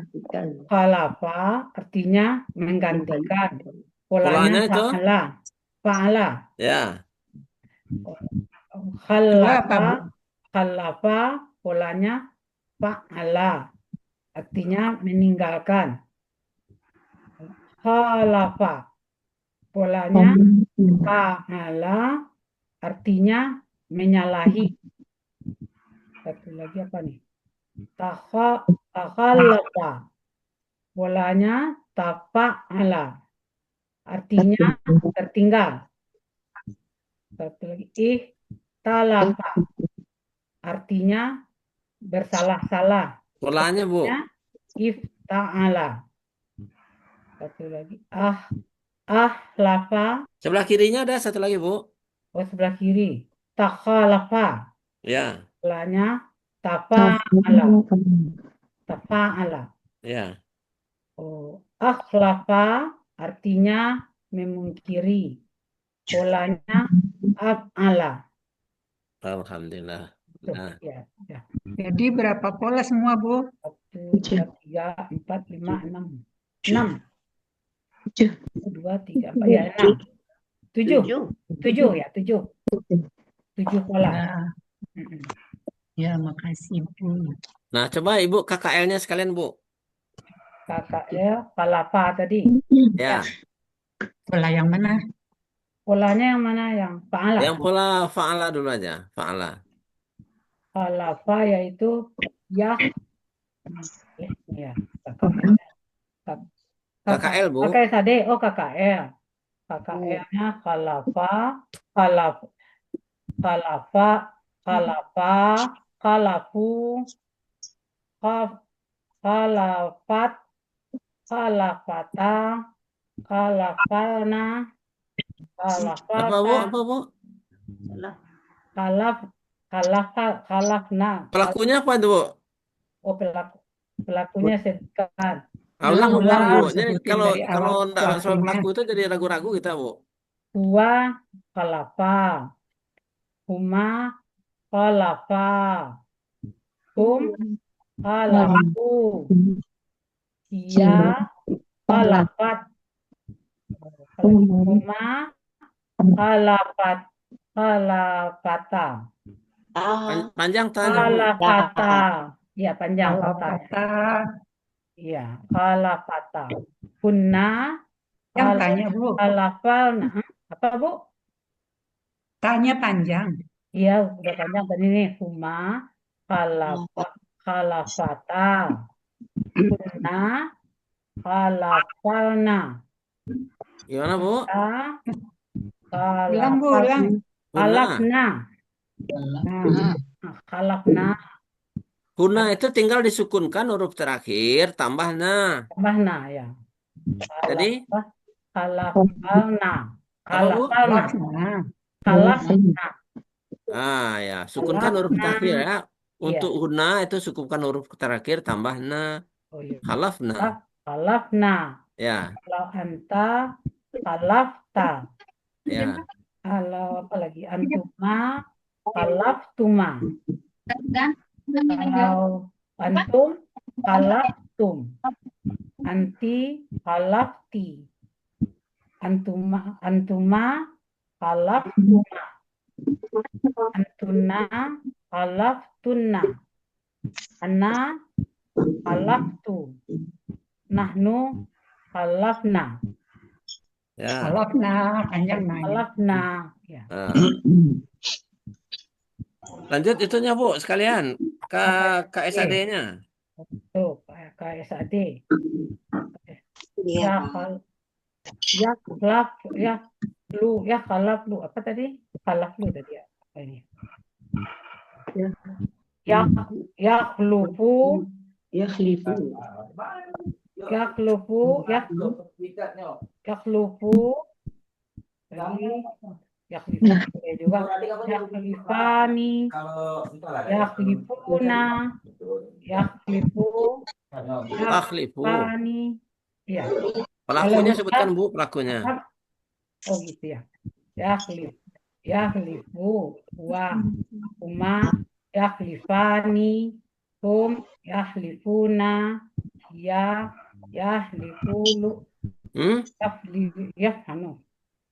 Khalafa artinya menggantikan. Polanya Polanya itu? fa'ala. Fa'ala. Ya. Khalafa polanya fa'ala. Artinya meninggalkan. Khalafa polanya fa'ala artinya menyalahi. Satu lagi apa nih? Takhalafa polanya tafa'ala artinya tertinggal. Satu lagi ihtalafa artinya bersalah-salah. Polanya, Bu. Ifta'ala. Satu lagi ahlafa. Sebelah kirinya ada satu lagi, Bu. Oh, sebelah kiri. Takhalafa. Ya. Polanya tafa'ala. Tafa'ala. Ya. Oh, akhlafa artinya memungkiri. Polanya af'ala. Alhamdulillah. Nah. Ya. Jadi berapa pola semua, Bu? 1, 2, 3, 4, 5, 6. 6. 1, 2, 3, 4, ya 6. 7 ya, 7 pola. Ya, makasih, Bu. Nah, coba Ibu KKL-nya sekalian, Bu. KKL, khalafa tadi. Ya. Pola yang mana? Polanya yang mana? Yang fa'ala. Yang pola fa'ala dulu aja, fa'ala. Khalafa yaitu ya. KKL, Bu. KKL, KKL. KKL-nya khalafa, khalafu, khalafat, khalafata, khalafalna, Apa, Bu? khalafna. Pelakunya apa itu, Bu? Oh, pelakunya sebutkan. Ulang, Bu. Ulang, Jadi sebutin kalau dari awal enggak soal pelakunya. pelaku itu jadi ragu-ragu kita, Bu. Huwa khalafa. Huma khalafa. Hum khalafu. Hiya khalafat. Huma khalafat. Khalafata. Panjang tanya, Bu. Khalafata. Ya, panjang kata. Kata. Iya, khalafata. Kunna Yang tanya, Bu. khalafalna. Apa, Bu? Tanya panjang. Iya, udah panjang tadi nih. Huma khalafata. Kunna khalafalna. Gimana, Bu? Ulang, Bu, ulang. Khalafna. Khalafna. Huna itu tinggal disukunkan huruf terakhir, tambah na. Tambahna ya. Jadi, Khalafalna. apa, Bu? Khalafalna. Khalafna. Ya, sukunkan huruf terakhir ya. Untuk Iya. huna itu sukunkan huruf terakhir, tambah na. Oh, iya. Khalafna. Khalafna. Ya, Kalau anta khalafta. ya. Kalau apa lagi? Antuma khalaftuma. Kalau antum khalaftum. Anti khalafti. Antuma khalaftuma. Antuna khalaftunna. Ana khalaftu. Nahnu khalafna. Ya. Khalafna, panjang nanya. Khalafna. Ya. Lanjut itunya, Bu, sekalian. KSAD-nya. Tuh, KSAD. Iya. Khalaf lu. Apa tadi? Khalaf lu tadi ya. Apa ini? Yakhlufu. Tadi yakhlifu juga. Yakhlifani. Yakhlifuna. Yakhlifu. Takhlifu. Yakhlifani. Iya. Pelakunya sebutkan, Bu, pelakunya. Oh gitu ya. Yakhlifu wa huma yakhlifani hum yakhlifuna ya yahlifulu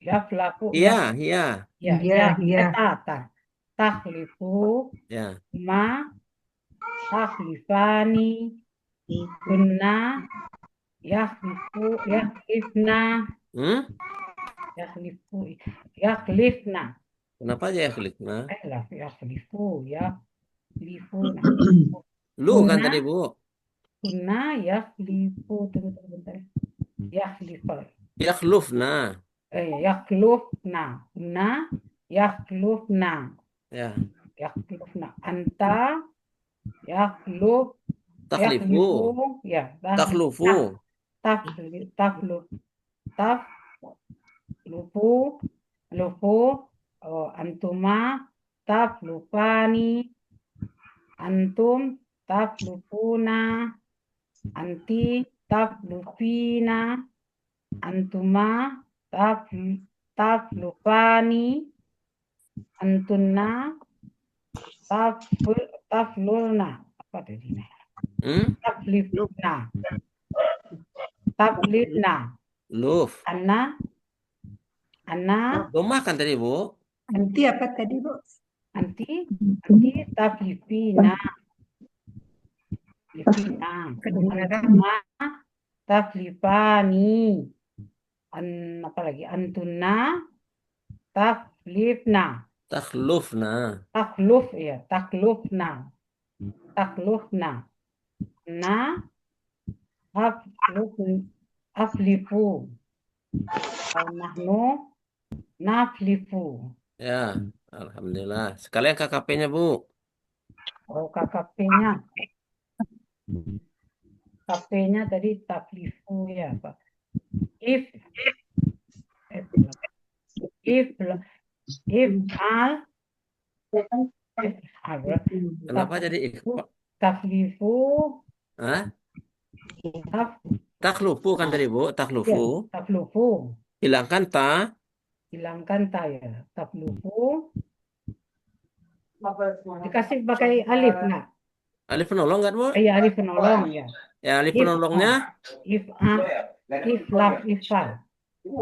yaflaku Iya. takhlifu Ya. ma takhlifani kunna yakhlifna yakhlifna. Kenapa aja yakhlifna? Yakhlifuna. Lu kan tadi, Bu. Kunna yakhlifu. Tunggu bentar. Yakhlufna. Yakhlufna. Kunna yakhlufna. Ya. Yakhlufna. Anta yakhluf. Takhlifu. Ya. Takhlufu. Lufu. Antuma taflufani. Antum taflufuna. Anti taflufina. Antuma taflufani. Antunna taflulna. Apa tadi? Taflifna. Luf. Anna. Domah kan tadi, Bu? Anti apa tadi, Bu? Anti taflifina. Antuma taflifani. Apa lagi? Antunna taflifna. Takhlufna. Taklufna. Na aflifu. Nahnu naflifu. Ya, alhamdulillah. Sekalian KKP-nya, Bu. Oh, KKP-nya. KP-nya tadi taflifu ya, Pak. Kenapa jadi ikhfa? Taflifu. Takhlufu kan tadi, Bu? Takhlufu. Taflufu. Hilangkan ta. hilangkan ta ya. Taklufu. Dikasih pakai alif nggak? Alif penolong nggak, Bu? Iya, alif penolong ya. Ya, alif If, penolongnya if, laf, ifal.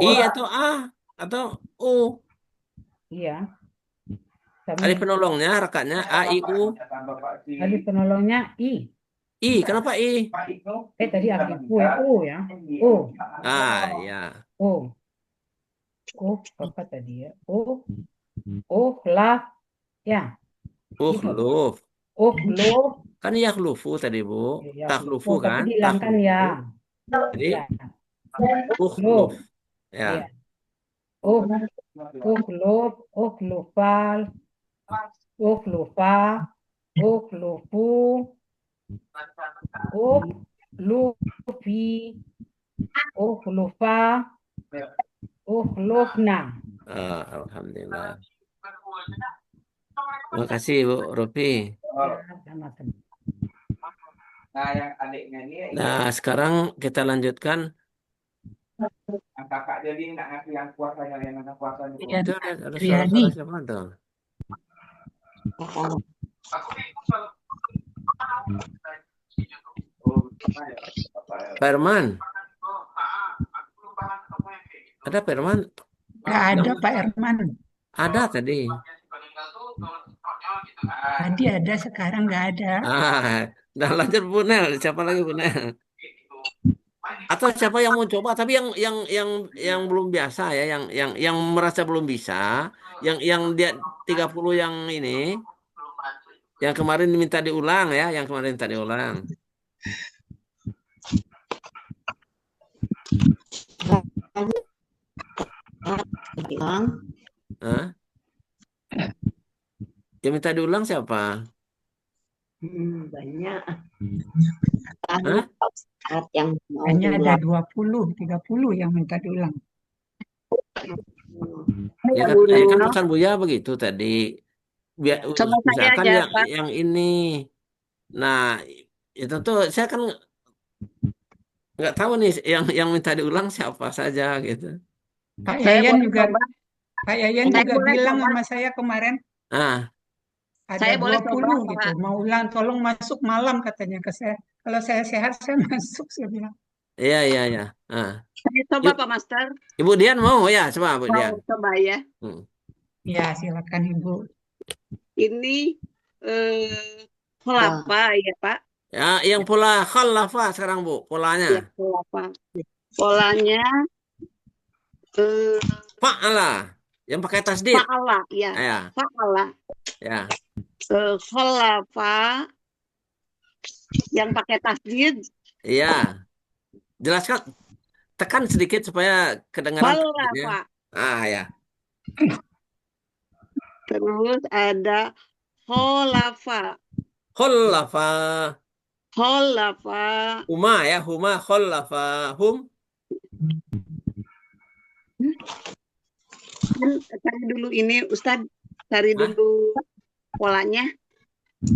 I atau A atau U. Iya. Alif Kami penolongnya harakatnya A, I, U. alif penolongnya i. I, kenapa I? Tadi akiku ya. O ya. O. Ah, ya. O. O apa tadi ya? O. O laf. Ya. Ukhluf. O lo. Kan yakhlufu tadi, Bu. Ya, Takhlufu tapi kan? dihilangkan ya. Jadi Ya. ukhluf. Ya. Ya. Ukhluf, ukhlufal, ukhlufa, ukhlufu, ukhlufi, ukhlufa, ukhlufna. Alhamdulillah. Terima kasih, Bu Rofi. Ya, sama-sama. Nah, yang adiknya ini Nah, sekarang kita lanjutkan. kakak jadi nggak ngasih yang puasanya yang mana puasanya. Itu ada Riyani. suara-suara siapa tuh? Firman. Ada Firman? Nggak ada Pak Herman. Ada tadi. Tadi ada, sekarang nggak ada. Nah lanjut Bu Nel. Siapa lagi Bu Nel? Atau siapa yang mau coba tapi yang belum biasa ya, yang merasa belum bisa, yang dia 30 yang ini, yang kemarin minta diulang ya, yang kemarin minta diulang. Hah? Yang minta diulang siapa? Banyak. Hah? Yang mau Hanya ada diulang. 20, 30 yang minta diulang. Ya kan, tadi kan pesan Buya begitu tadi. Sama saya Usahakan aja, Pak. yang ini. Nah, itu tuh saya kan nggak tahu nih yang minta diulang siapa saja gitu. Pak Saya Yayan boleh juga coba. Pak Yayan Saya juga boleh bilang coba. sama saya kemarin Ah, Saya ada boleh 20 coba, gitu. Pak. Mau ulang, tolong masuk malam katanya ke saya. Kalau saya sehat saya masuk, saya bilang. iya. Ah. Saya coba, Pak Master. Ibu Dian mau ya, coba Bu Mau Dian. coba ya. Ya, silakan Ibu. Ini kelapa ya, Pak. Ya, yang pola khalafa sekarang Bu, Ya, polanya. kelapa. Polanya Fa'ala, yang pakai tasdid. fa'ala, ya. Ya, Fa'ala. ya. Kelapa yang pakai tasdid. Iya. Jelaskan, tekan sedikit supaya kedengaran tasdidnya. Khalafa. Ah, ya. Terus ada khalafa. Khalafa. Khalafa. Huma ya, huma khalafa. Hum. Cari dulu ini, Ustadz. Cari dulu polanya.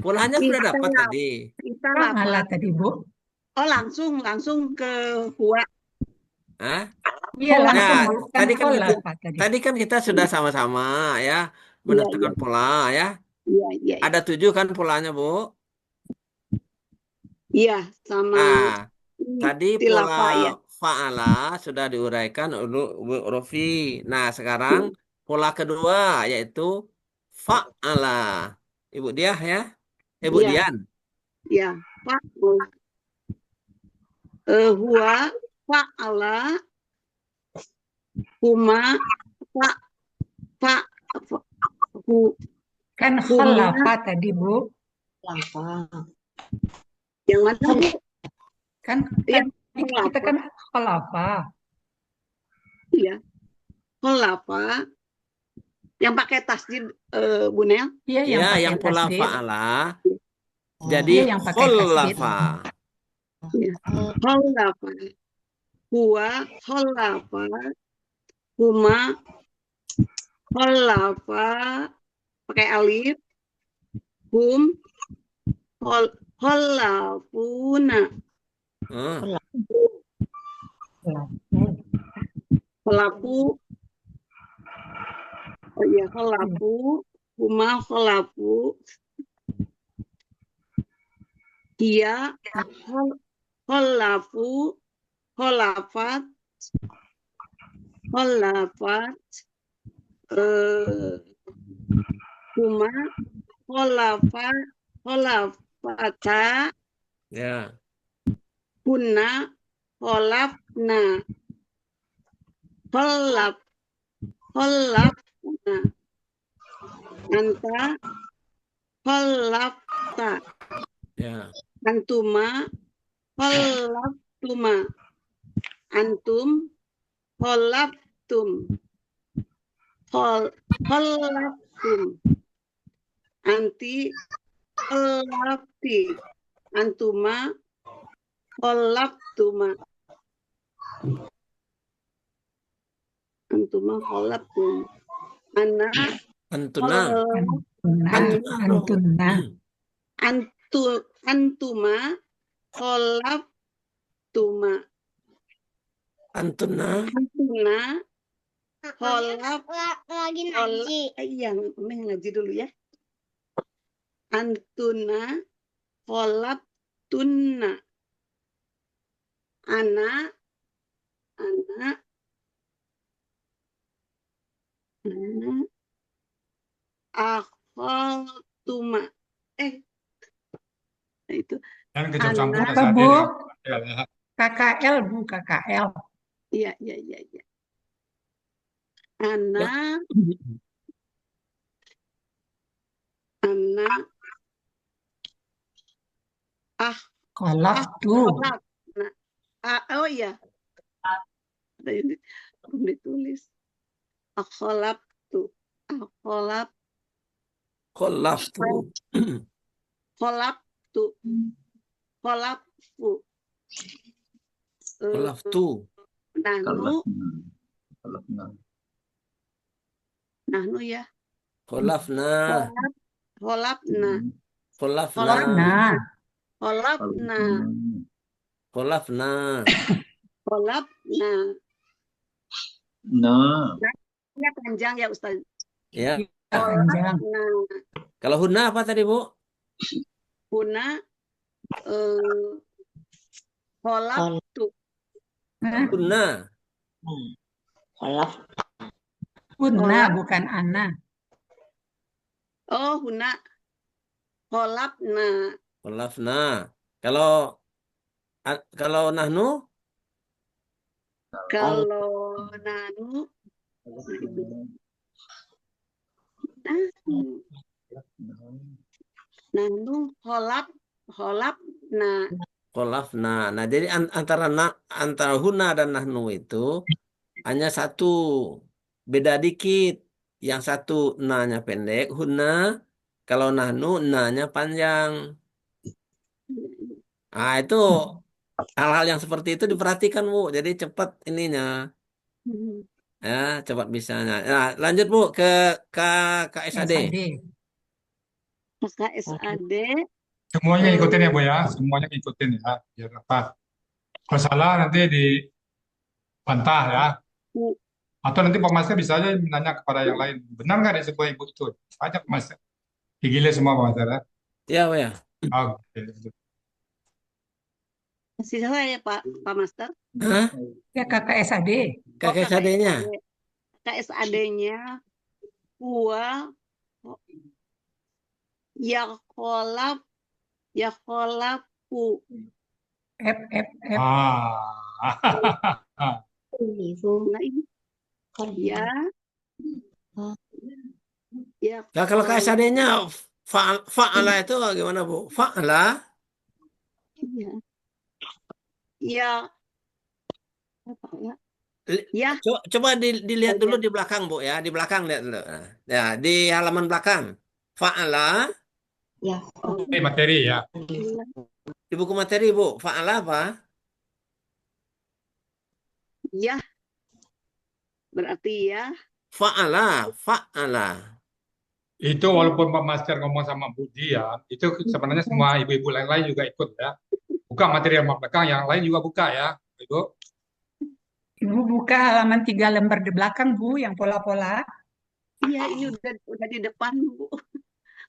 Polanya sudah Kita dapat apa? tadi. Kita Fa'ala apa? tadi, Bu. Oh, langsung ke huwa. Hah? Iya, Nah, langsung tadi kan kita, khalafa tadi. tadi kan kita sudah sama-sama ya menentukan pola ya. Iya. Ada 7 kan polanya, Bu? Iya, sama Ah, tadi tilapa ya. pola fa'ala sudah diuraikan oleh Bu Rofi. Nah, sekarang pola kedua yaitu fa'ala. Ibu Diah ya? Ibu Iya. Dian. Ya, Pak. Huwa fa'ala huma Kan khalafa tadi, Bu. Yang mana, Bu? Kan Yang kita kan khalafa. Iya. Khalafa yang pakai tasdid, Bu Nel. Iya, Ya, yang pola tasdid. fa'ala. Jadi Iya, yang pakai tasdid. khalafa. Ya. Khalafa. Huwa khalafa huma khalafa pakai alif. Hum khalafuna. Pelaku Oh iya, kholafu, huma kholafu, dia kholafu, kholafat, huma kholafata, Ya. kunna kholafna, kholafna, anta kholafta, Ya. antuma kholaftuma, antum kholaftum, kholaftum, anti kholafti, antuma kholaftuma, antuma kholaftum, ana Antuna. Antuna. antuma kholaftuma, Antuna. Iya, Meh ngaji dulu ya. Antuna kholaftunna, ana akholtuma. Itu. Dan kecampur Apa, tadi Bu? ya. KKL, Bu, KKL. Iya. Ana Kholaftu. Oh iya. Belum ditulis. Kholaftu. Kholaftu. Nahnu ya. Kholafna. Ya panjang ya Ustaz. Ya. Panjang. Kalau huna apa tadi, Bu? Huna kholaftu. Huna. Huna bukan ana. Oh, huna kholafna. Kalau nahnu? Kalau nahnu kholafna. Nah, jadi antara huna dan nahnu itu hanya satu, beda dikit. Yang satu na-nya pendek, huna. Kalau nahnu na-nya panjang. Nah, itu hal-hal yang seperti itu diperhatikan, Bu. Jadi cepat ininya. Ya, cepat bisanya. Nah, lanjut, Bu, ke KSAD. KSAD. Semuanya ikutin ya, Bu ya. Semuanya ikutin ya. Biar apa? Kalau salah nanti dibantah ya. Atau nanti Pak Master bisa aja menanya kepada yang lain. Benar nggak disebut ibu itu? Ajak Pak Master. Digilai semua Pak Master ya. Iya, Bu ya. Oke. Masih salah ya Pak Master? Hah? Ya KKSAD. KKSAD-nya. KSAD-nya huwa yakholafu. F. Nah, ini ya. Nah, kalau KSAD-nya fa'ala itu gimana, Bu? Fa'ala? Ya. Apa ya? Coba dilihat dulu di belakang, Bu ya. Di belakang lihat dulu. Ya, di halaman belakang. Fa'ala. Ya. Materi ya. Di buku materi, Bu. Fa'ala apa? Ya. Berarti ya. Fa'ala. Itu walaupun Pak Master ngomong sama Budi ya, itu sebenarnya semua ibu-ibu lain juga ikut ya. Buka materi halaman belakang, yang lain juga buka ya, Ibu. Ibu buka halaman 3 lembar di belakang, Bu, yang pola-pola. Iya, ini udah di depan, Bu.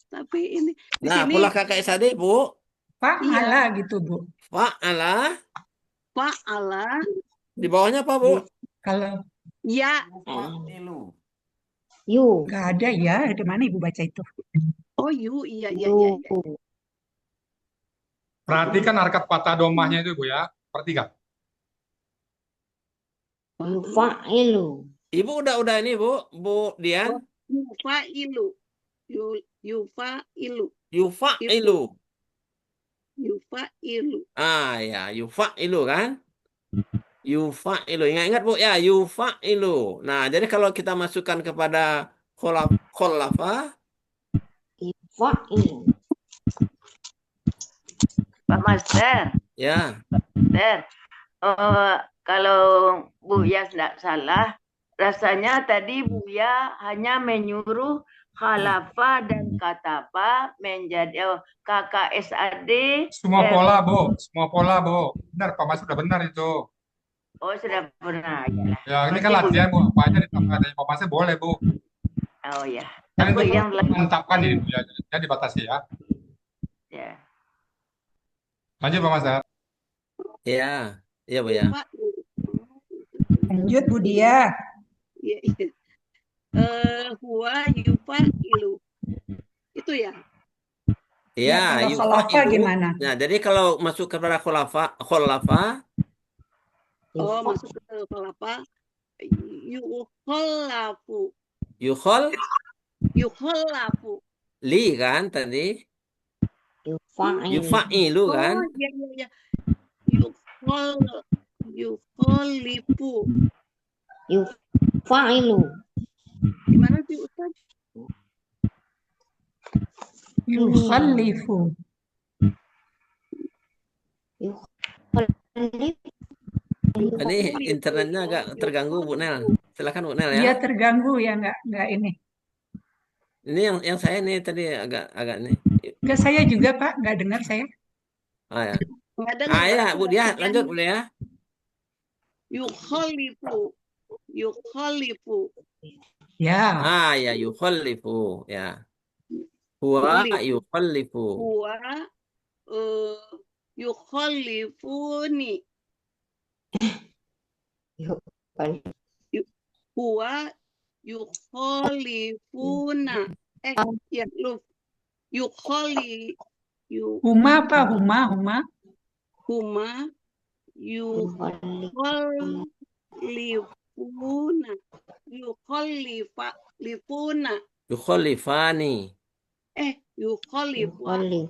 Tapi ini di Nah, sini pola KKSAD, Bu. Fa'ala gitu, Bu. Fa'ala. fa'ala Di bawahnya apa, Bu? Kalau ya. Fa'ilu. nggak ada ya, di mana Ibu baca itu? Oh, iya. Perhatikan harkat patah domahnya itu, Bu ya. Perhatikan. Ibu udah ini, Bu. Bu Dian. Yufa'ilu. Yufa'ilu. Yufa'ilu. Yufa'ilu. Ah ya, yufa'ilu kan? Yufa'ilu. Ingat-ingat, Bu ya, yufa'ilu. Nah, jadi kalau kita masukkan kepada kholafa, Pak Master, ya. Kalau Buya tidak salah, rasanya tadi Buya hanya menyuruh khalafa dan kataba menjadi KKSAD. Semua pola, Bu. Semua pola, Bu. Benar, Pak Mas sudah benar itu. Oh, sudah pernah. Ya, ini kan latihan, Bu. Apa aja ditambah dari Pak Masnya boleh, Bu. Oh ya. Kan itu yang mantapkan ini, Bu ya. Jadi dibatasi ya. Ya. Lanjut, Pak Mas. Iya, iya, Bu ya. Lanjut, Bu Dia. Iya. Huwa yufa'ilu. Itu ya. Iya, kalau khalafa yufa'ilu. gimana? Nah, jadi kalau masuk kepada kholafa, Oh, masuk ke khalafa. Yukholafu. Yukholafu. li kan tadi. Yufa'ilu kan? Oh, iya. Yukholifu. Gimana sih, Ustaz? Yukhalifu. Ini internetnya agak terganggu, Bu Nel. Silakan, Bu Nel ya. Iya terganggu ya, nggak ini. Ini yang saya nih tadi agak nih. Nggak, saya juga Pak, nggak dengar saya. Ah ya. Nggak dengar. Ah ya, Bu Dia, lanjut Bu Dia. Yukholifu. Ya. Ah ya, yukhalifu ya. Huwa yukhalifu. Huwa yukhalifuni. Huwa yukhalifuna. Ya, lu. Huma apa? Huma. Yukhalifuna. Yukhalifani. Yukhalifani.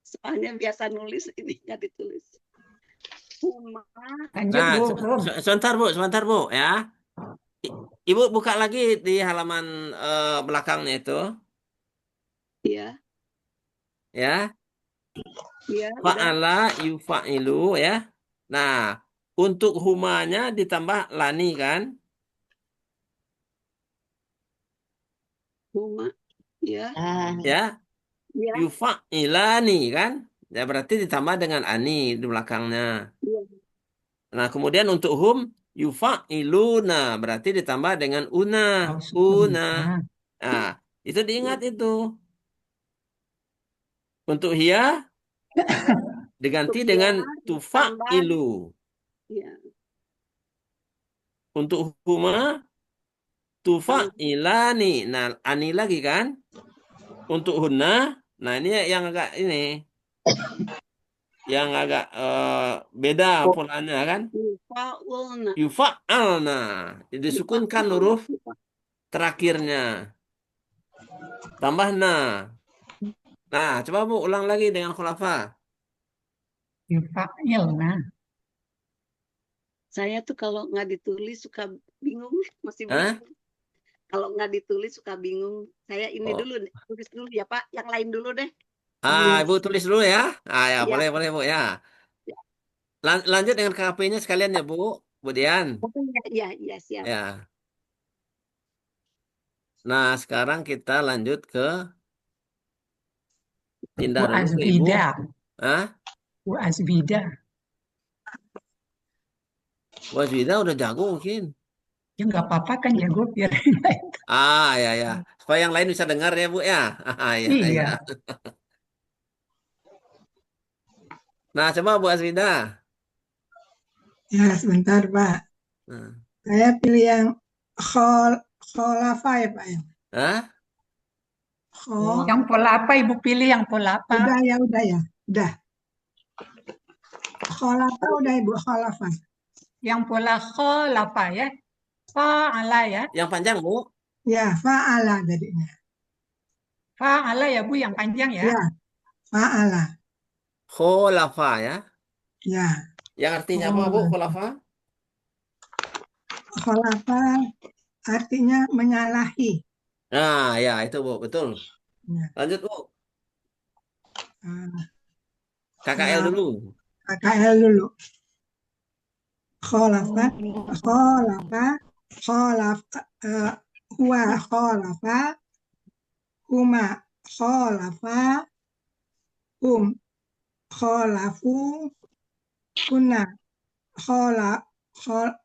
Soalnya biasa nulis ini nggak ditulis. Huma. Nah, sebentar Bu ya. Ibu buka lagi di halaman belakangnya itu. Iya. Ya. Iya. Fa'ala yufa'ilu ya. Nah, untuk humanya ditambah lani kan? Huma. Ya. Ya. Yufa'ilani kan? Ya berarti ditambah dengan ani di belakangnya. Ya. Nah, kemudian untuk hum yufa'iluna berarti ditambah dengan una. Nah, itu diingat itu. Untuk hiya diganti dengan tufa'ilu. Ya. Untuk huma tufa'ilani. Nah, ani lagi kan? Untuk hunna, nah ini yang agak ini. Yang agak beda polanya kan? Yufa'alna. Disukunkan huruf terakhirnya. Tambah na. Nah, coba Bu ulang lagi dengan khulafa. Yufa'ilna. Saya tuh kalau nggak ditulis suka bingung, masih bingung. Kalau nggak ditulis suka bingung. Saya ini dulu, tulis dulu ya Pak. Yang lain dulu deh. Ibu tulis dulu ya. Ya, boleh Bu ya. Lanjut dengan KP-nya sekalian ya Bu Dian. Iya, siap. Ya. Nah, sekarang kita lanjut ke pindah dulu ke Ibu. Bu Azbida. Bu Azbida udah jago mungkin. Ya nggak apa-apa kan ya Bu, biar Ah, ya, ya. Supaya yang lain bisa dengar ya, Bu, ya. Ah, ya, ya. iya. Nah, coba Bu Aswinda. Ya, sebentar, Pak. Nah. Saya pilih yang kholafa ya, Pak. Ya. Hah? Yang pola apa Ibu pilih yang pola apa? Udah ya. Udah. Kholafa udah Ibu, kholafa. Yang pola kholafa ya. Fa'ala ya. Yang panjang, Bu? Ya, fa'ala jadinya. Fa'ala ya Bu yang panjang ya. Ya, fa'ala. Kholafa ya. Ya. Yang artinya apa, Bu, kholafa? Kholafa artinya menyalahi. Nah, ya itu Bu, betul. Ya. Lanjut, Bu. Ah, KKL dulu. KKL dulu. Kholafa, huwa kholafa, huma kholafa, hum kholafu, kunna kholafa,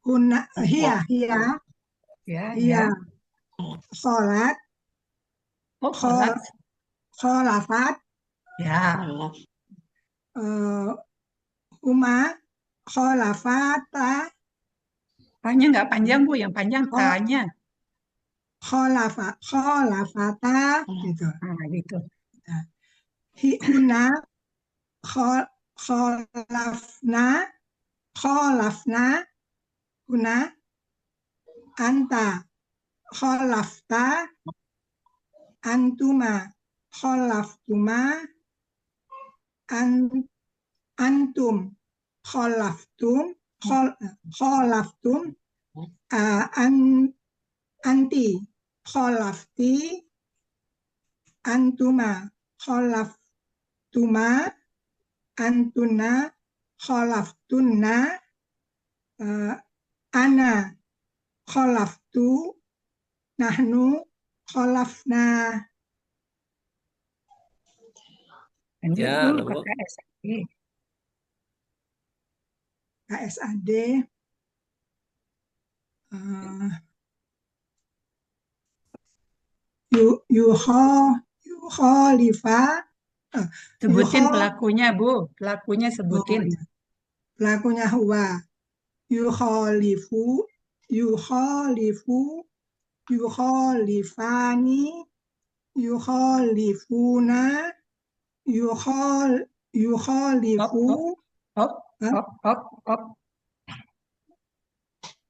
hunna hiya Ya. kholat, Oh, kholat. kholafat, Ya. huma kholafata, Tanya nggak panjang Bu, yang panjang tanya. kholafata gitu. Nah, gitu. Hunna kholafna, hunna anta kholafta, antuma kholaftuma, antum kholaftum, anti kholafti, antuma kholaftuma, antuna kholaftunna, ana kholaftu, nahnu kholafna. Lanjut Ya, dulu Bu. ke KSAD. KSAD. Yukholifa. Sebutin pelakunya Bu, pelakunya sebutin. Pelakunya huwa. Yukholifani, yukholifuna,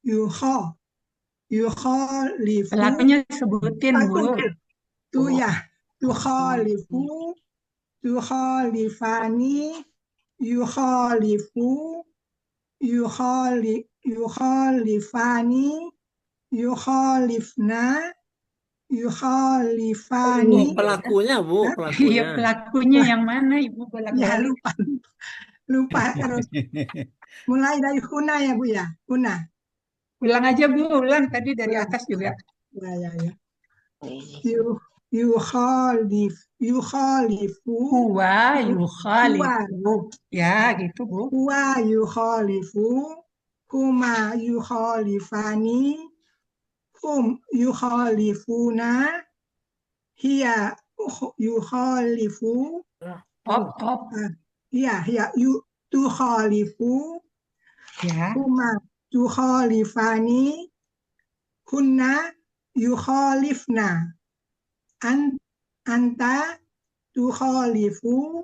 yukholifu, yukholifu. Pelakunya sebutin Bu. Tuh ya, yukholifu, yukholifani, yukholifu, yukholifani, yukholifna, yukholifani. Pelakunya, Bu, Iya, pelakunya. pelakunya yang mana Ibu? Ya, lupa terus. Mulai dari huna ya Bu ya, huna. Ulang aja Bu, ulang tadi dari atas juga. Ya. Yukhalifu. Huwa yukhalifu. Ya, gitu Bu. Huwa yukhalifu. Huma yukhalifani. Hum yukhalifuna. Hiya yukhalifu. Hiya tukhalifu. Ya. Huma tukhalifani. Kunna yukhalifna. Anta tukhalifu,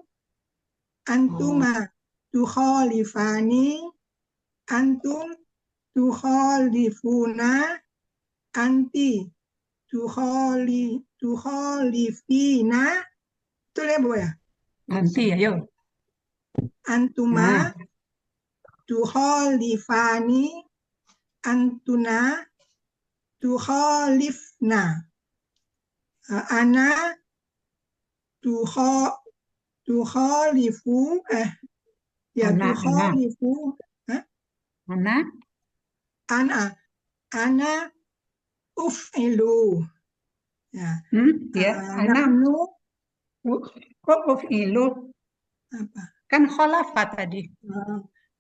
antuma tukhalifani, antum tukhalifuna, anti tukhalifina. Betul ya Bu ya? Nanti ayo. Antuma tukhalifani, antuna tukhalifna. Ana tukhalifu tukhalifu ana uf'ilu ya nahnu kok uf'ilu Apa? Kan kholafa tadi.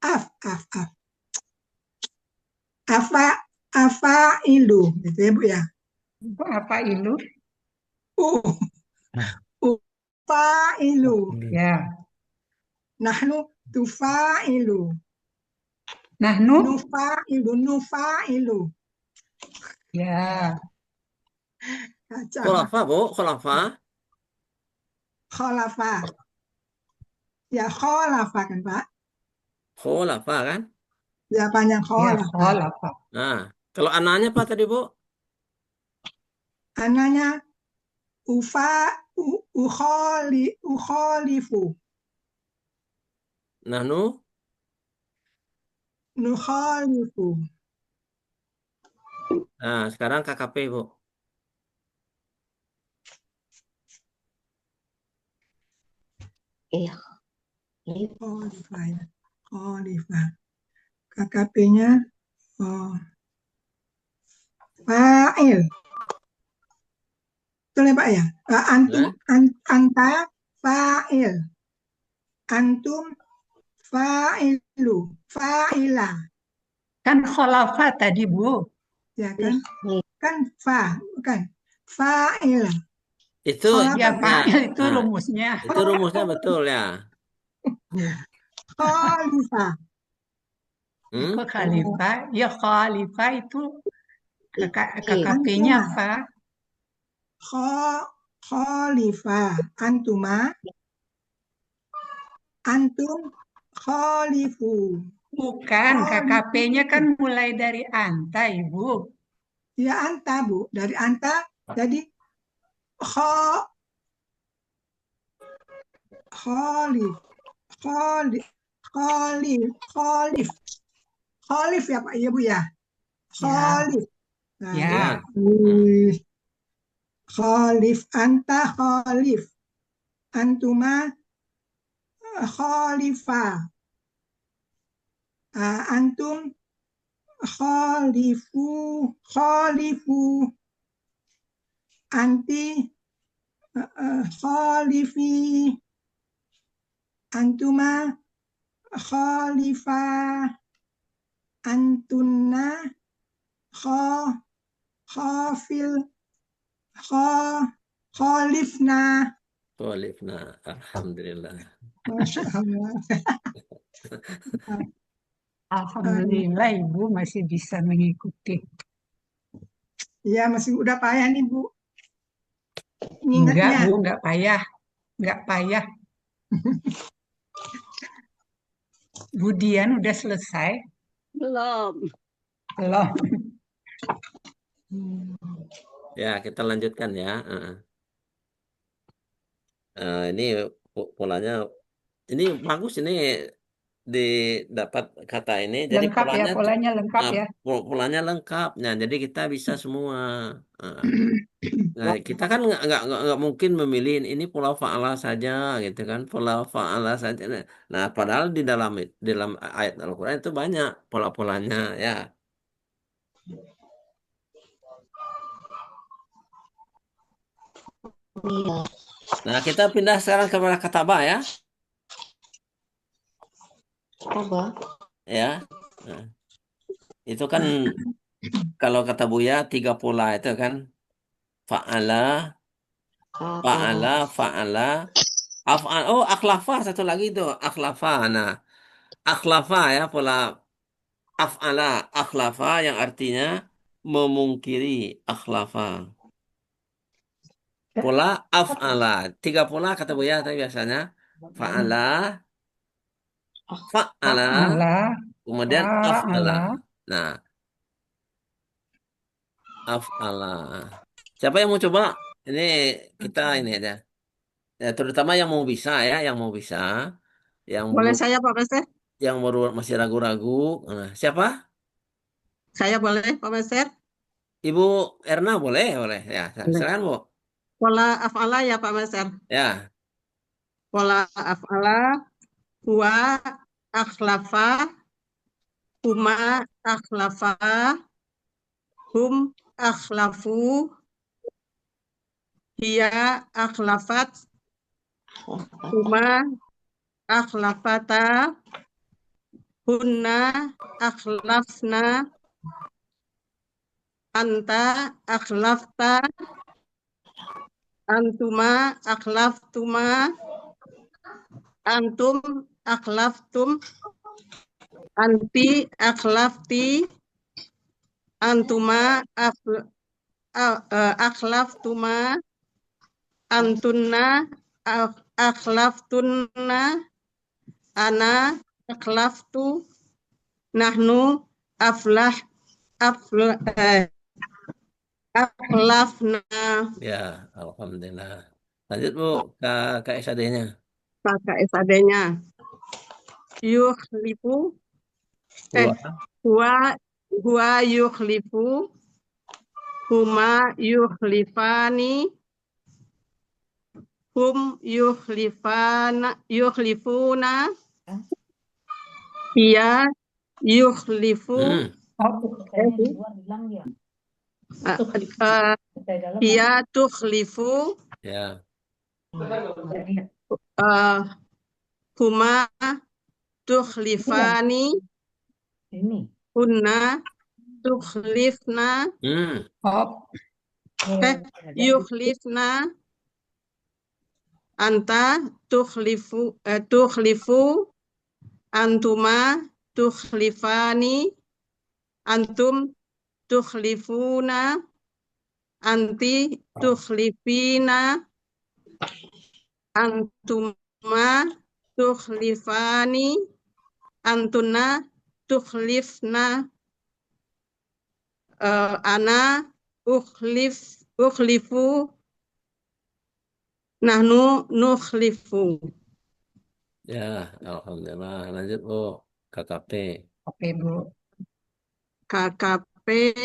Af. Afailu, gitu ya Bu ya. Apa ilu? Failu. Ya. Nahnu tufailu. Nahnu? Nufailu. Ya. Kacau. Khulafa, Bu, khulafa. Kholafa. Ya kholafa kan Pak? Khulafa kan? Ya panjang Ya, kholafa. kholafa. Nah, kalau anaknya apa tadi, Bu? Anaknya ukholifu. Nahnu? Nukholifu. Nah, sekarang KKP, Bu. Iya. Kholifa ya. Kholifa. KKP-nya fa'il. Betul ya Pak ya? Anta fa'il. Antum fa'ilu. Fa'ila. Kan kholafa tadi, Bu. Ya kan? Kan bukan. Fa'ila. Itu Ya, fa'il itu nah, rumusnya. itu rumusnya betul ya. Kholifa. Kok khalifah? Ya, khalifah itu KKP-nya apa? Kholifa. Antum kholifu. Bukan, KKP-nya kan mulai dari anta, Ibu. Ya anta Bu. Dari anta jadi Khalif ya Pak ya Bu ya. Khalif. Nah, Ya. Khalif anta khalif. Antuma khalifah. Antum khalifu. Anti khalifi. Antuma khalifah. Antunna khalifna. Alhamdulillah. Masya Allah. Alhamdulillah Ibu masih bisa mengikuti. Iya masih udah payah nih Bu. Enggak Ingatnya. Bu, enggak payah. Enggak payah. Bu Dian udah selesai? Belum. Belum. Ya, kita lanjutkan ya. Ini polanya, ini bagus ini didapat kata ini. Jadi Lengkap ya, polanya lengkap ya. Polanya lengkap. Nah, jadi kita bisa semua. Nah, kita kan nggak mungkin memilih ini pola fa'ala saja gitu kan, pola fa'ala saja. Nah, padahal di dalam ayat Al-Qur'an itu banyak pola-polanya ya. Iya. Nah, kita pindah sekarang kepada kata ba ya. Apa? Ya. Nah, itu kan kalau kata Buya 3 pola itu kan. Fa'ala, fa'ala, af'al. Oh, akhlafa satu lagi itu, akhlafa. Nah, akhlafa ya, pola af'ala, akhlafa yang artinya memungkiri, akhlafa. Pola af'ala. 3 pola kata Buya tapi biasanya. Fa'ala, fa'ala, kemudian af'ala. Nah, af'ala. Siapa yang mau coba? Ini kita ini aja. Ya, terutama yang mau bisa ya, yang mau bisa. Yang Boleh belum, saya Pak Meser? yang baru masih ragu-ragu. Nah, siapa? Saya boleh Pak Meser? Ibu Erna boleh, boleh. Ya, silakan Bu. Pola af'ala ya Pak Meser. Ya. Pola af'ala huwa akhlafa, huma akhlafa, hum akhlafu, hiya akhlafat, huma akhlafata, hunna akhlafna, anta akhlafta, antuma akhlaftuma, antum akhlaftum, anti akhlafti, antuma akhlaftuma, antunna akhlaftunna, ana akhlaftu, nahnu akhlafna. Ya, alhamdulillah. Lanjut Bu, ke SAD-nya. Maka SAD-nya yukhlifu huwa yukhlifu, huma yukhlifani, hum yukhlifuna, hiya yukhlifu, hiya tukhlifu, Ya. huma tukhlifani, hunna tukhlifna, yukhlifna, anta tukhlifu, antuma tukhlifani, antum tukhlifuna, anti tukhlifina, antuma tukhlifani, antuna tukhlifna, ana ukhlifu, nahnu nukhlifu. Ya, alhamdulillah. Lanjut Bu, KKP. Oke, Bu. KKP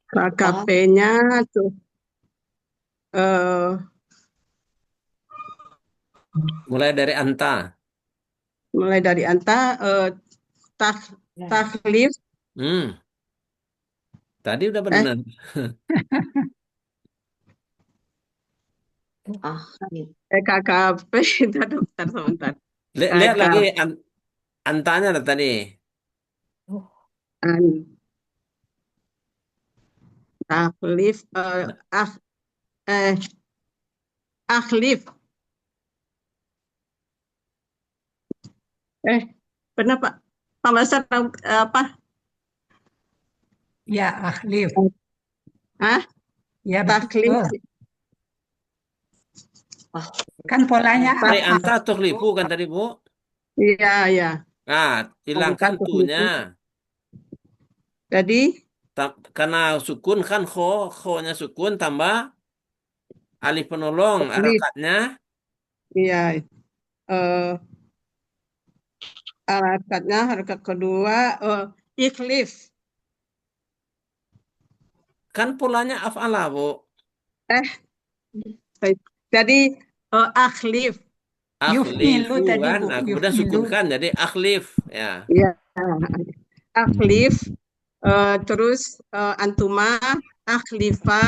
KKP-nya tuh mulai dari anta. Takhlif. Tadi udah benar. KKP sebentar. Lihat lagi antanya tadi. Takhlif akhlif. Benar Pak? Pak Basar apa? Ya, akhlif. Ya, takhlif. betul. Kan polanya Dari anta tukhlifu kan tadi Bu? Iya, ya. Nah, hilangkan tuh-nya. Jadi karena sukun kan kho-nya sukun tambah alif penolong harakatnya. Iya. Harakat kedua ikhlif. Kan polanya af'ala, Bu. Jadi akhlif. Akhlifu kan, nah, kemudian sukunkan jadi akhlif ya. Iya. Akhlif, terus antuma akhlifa,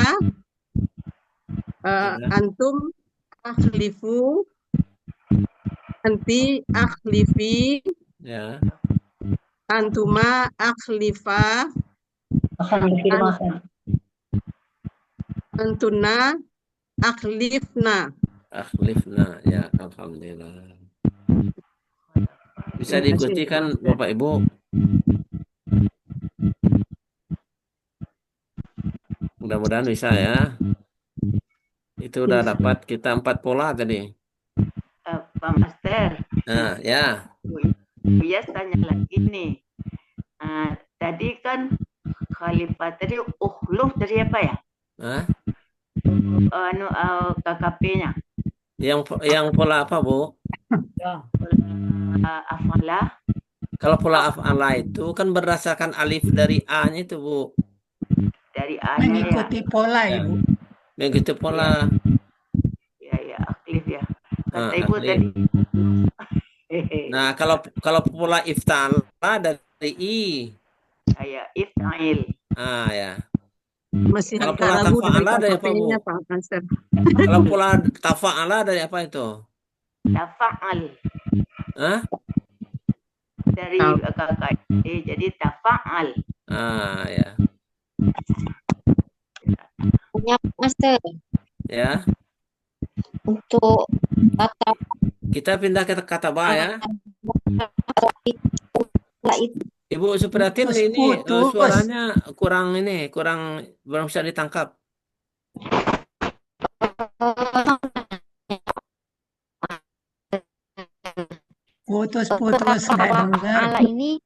antum akhlifu, anti akhlifi, ya. Antuma akhlifa, antuna akhlifna. Akhlifna, ya, alhamdulillah. Bisa diikuti kan Bapak Ibu? Mudah-mudahan bisa ya. Itu udah dapat kita 4 pola tadi. Pak Master. Nah, ya. Buya tanya lagi nih. Tadi kan khalifah tadi ukhluf dari apa ya? KKP-nya. Yang pola apa, Bu? Afala. Kalau pola afala itu kan berdasarkan alif dari A-nya itu, Bu. Dari A-nya mengikuti pola, Ibu. Mengikuti pola. Ya, akhlif ya. Kata Ibu tadi. Nah, kalau pola iftala dari I. Ya, ifta'il. Ya. Masih Kalau agak pola ragu dari tafa'ala dari apa, Bu? KKP-nya Pak Master. Kalau pola tafa'ala dari apa itu? Tafa'al Hah? dari kakak. Jadi tafa'al. Ah, ya. Punya Master Ya. untuk kata Kita pindah ke kata ba ya. itu Ibu Supriyatin ini Putus. suaranya kurang belum bisa ditangkap. Putus-putus nggak dengar. ala ini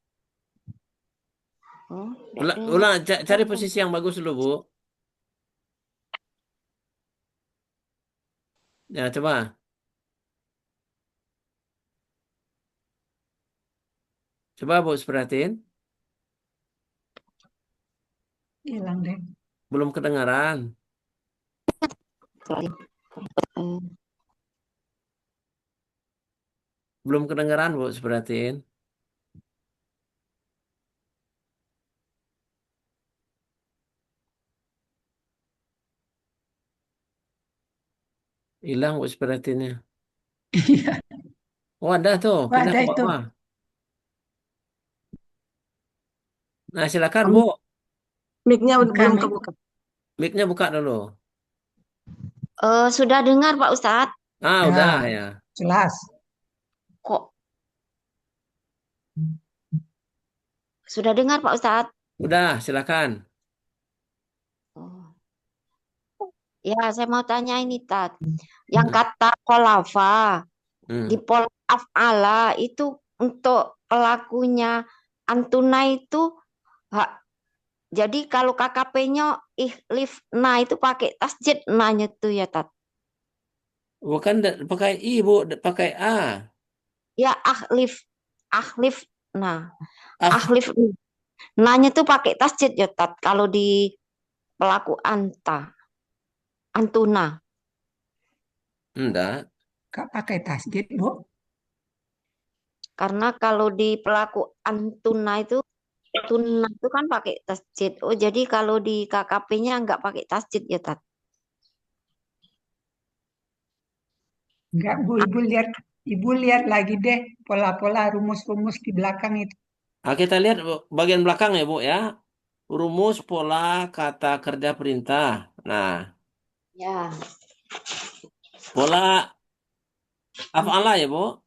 Ulang, cari posisi yang bagus dulu, Bu. Ya, coba. Coba Bu Supriyatin. Hilang deh. Belum kedengaran. Belum kedengaran, Bu Supriyatin. Hilang Bu Supriyatinnya. Iya. Oh, ada tuh. Pindah Ada ke itu. bawah. Nah, silakan, Bu. Mic-nya Bukan belum mic. kebuka. Mic-nya buka dulu. sudah dengar Pak Ustadz? Ah, Ya, udah ya. jelas. Kok sudah dengar Pak Ustadz? Udah, silakan. Ya, saya mau tanya ini, Tat. Yang kata kholafa di pola af'ala itu untuk pelakunya antuna itu jadi kalau KKP-nya ihlifna itu pakai tasjid nanya tuh ya, Tat. Bukan pakai i, Bu, pakai a. Ya, ahlif. Nah, ahlif. Nanya tuh pakai tasjid ya, Tat. Kalau di pelaku antuna. Enggak. Gak pakai tasjid, Bu. Karena kalau di pelaku antuna itu kan pakai tasjid. Oh, jadi kalau di KKP-nya nggak pakai tasjid ya, Tat? Enggak, Bu. Ibu lihat lagi deh pola-pola rumus-rumus di belakang itu. Nah, kita lihat bagian belakang ya, Bu ya. Rumus pola kata kerja perintah. Nah, Ya. pola af'ala ya, Bu?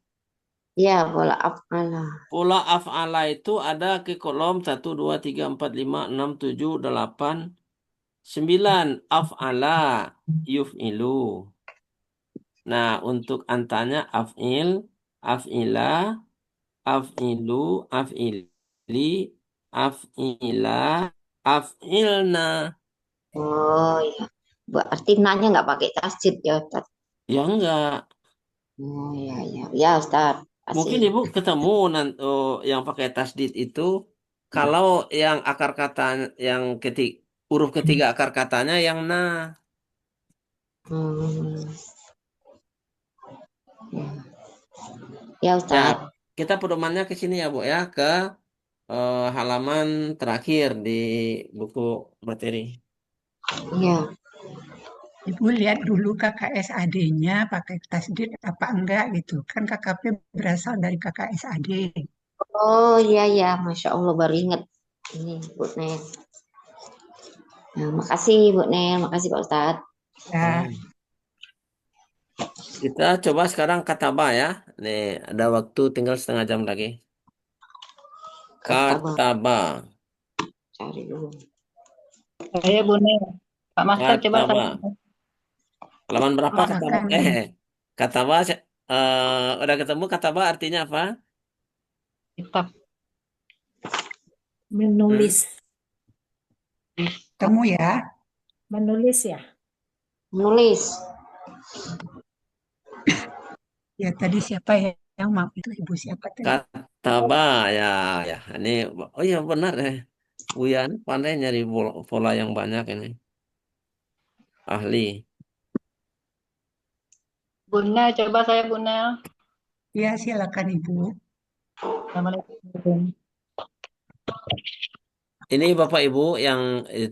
Ya, pola af'ala. Pola af'ala itu ada ke kolom 1, 2, 3, 4, 5, 6, 7, 8, 9. Af'ala yuf'ilu. Nah, untuk antanya af'il, af'ila, af'ilu, af'ili, af'ila, af'ilna. Oh, ya. Berarti nanya nggak pakai tasjid ya, Tat? Ya enggak. Oh, ya, ya. Ya, Ustaz. Mungkin Ibu ketemu yang pakai tasdid itu kalau yang akar kata yang huruf ketiga akar katanya yang na. Ya, Ustaz. Ya, kita pedomannya ke sini ya, Bu ya, ke halaman terakhir di buku materi. Iya. Ibu lihat dulu KKSAD-nya pakai tasdid apa enggak gitu. Kan KKP berasal dari KKSAD. Oh, iya, ya. Masya Allah, baru ingat. Ini, Bu Nel. Nah, makasih, Bu Nel. Makasih, Pak Ustadz. Ya. Kita coba sekarang kata ba ya. Nih, ada waktu tinggal setengah jam lagi. Kata ba. Cari dulu. Saya Bu Nel. Pak Master coba Kata ba. saya. Halaman berapa kata ba? Silakan. Kata ba udah ketemu kata ba artinya apa? Kitab. Menulis. Temu ya. Menulis ya. Menulis. Ya tadi siapa ya yang maaf itu ibu siapa tadi? Kata ba ya. Ini oh iya benar ya. Buya ini pandai nyari pola yang banyak ini. Ahli. Bu Nel, coba saya Bu Nel. Ya silakan Ibu. Assalamualaikum. ini Bapak Ibu yang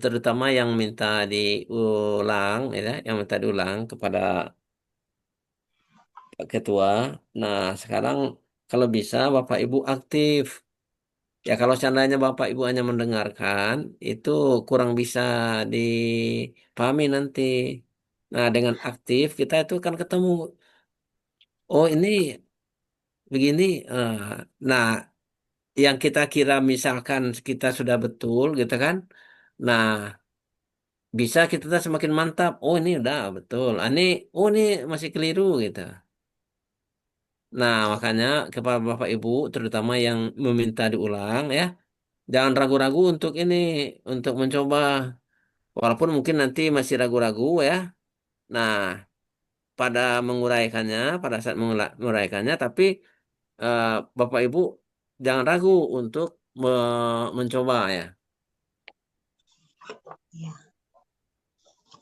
terutama yang minta diulang, ya, yang minta diulang kepada Pak Ketua. Nah, sekarang kalau bisa Bapak Ibu aktif. Ya, kalau seandainya Bapak Ibu hanya mendengarkan, itu kurang bisa dipahami nanti. Nah, dengan aktif kita itu kan ketemu. Oh, ini begini. Nah, yang kita kira misalkan kita sudah betul, gitu kan? Nah, bisa kita tuh semakin mantap. Oh, ini udah betul. Oh, ini masih keliru gitu. Nah, makanya kepada Bapak Ibu, terutama yang meminta diulang ya, jangan ragu-ragu untuk ini, untuk mencoba. Walaupun mungkin nanti masih ragu-ragu ya. Nah, pada menguraikannya, pada saat menguraikannya, tapi eh, Bapak Ibu jangan ragu untuk mencoba ya.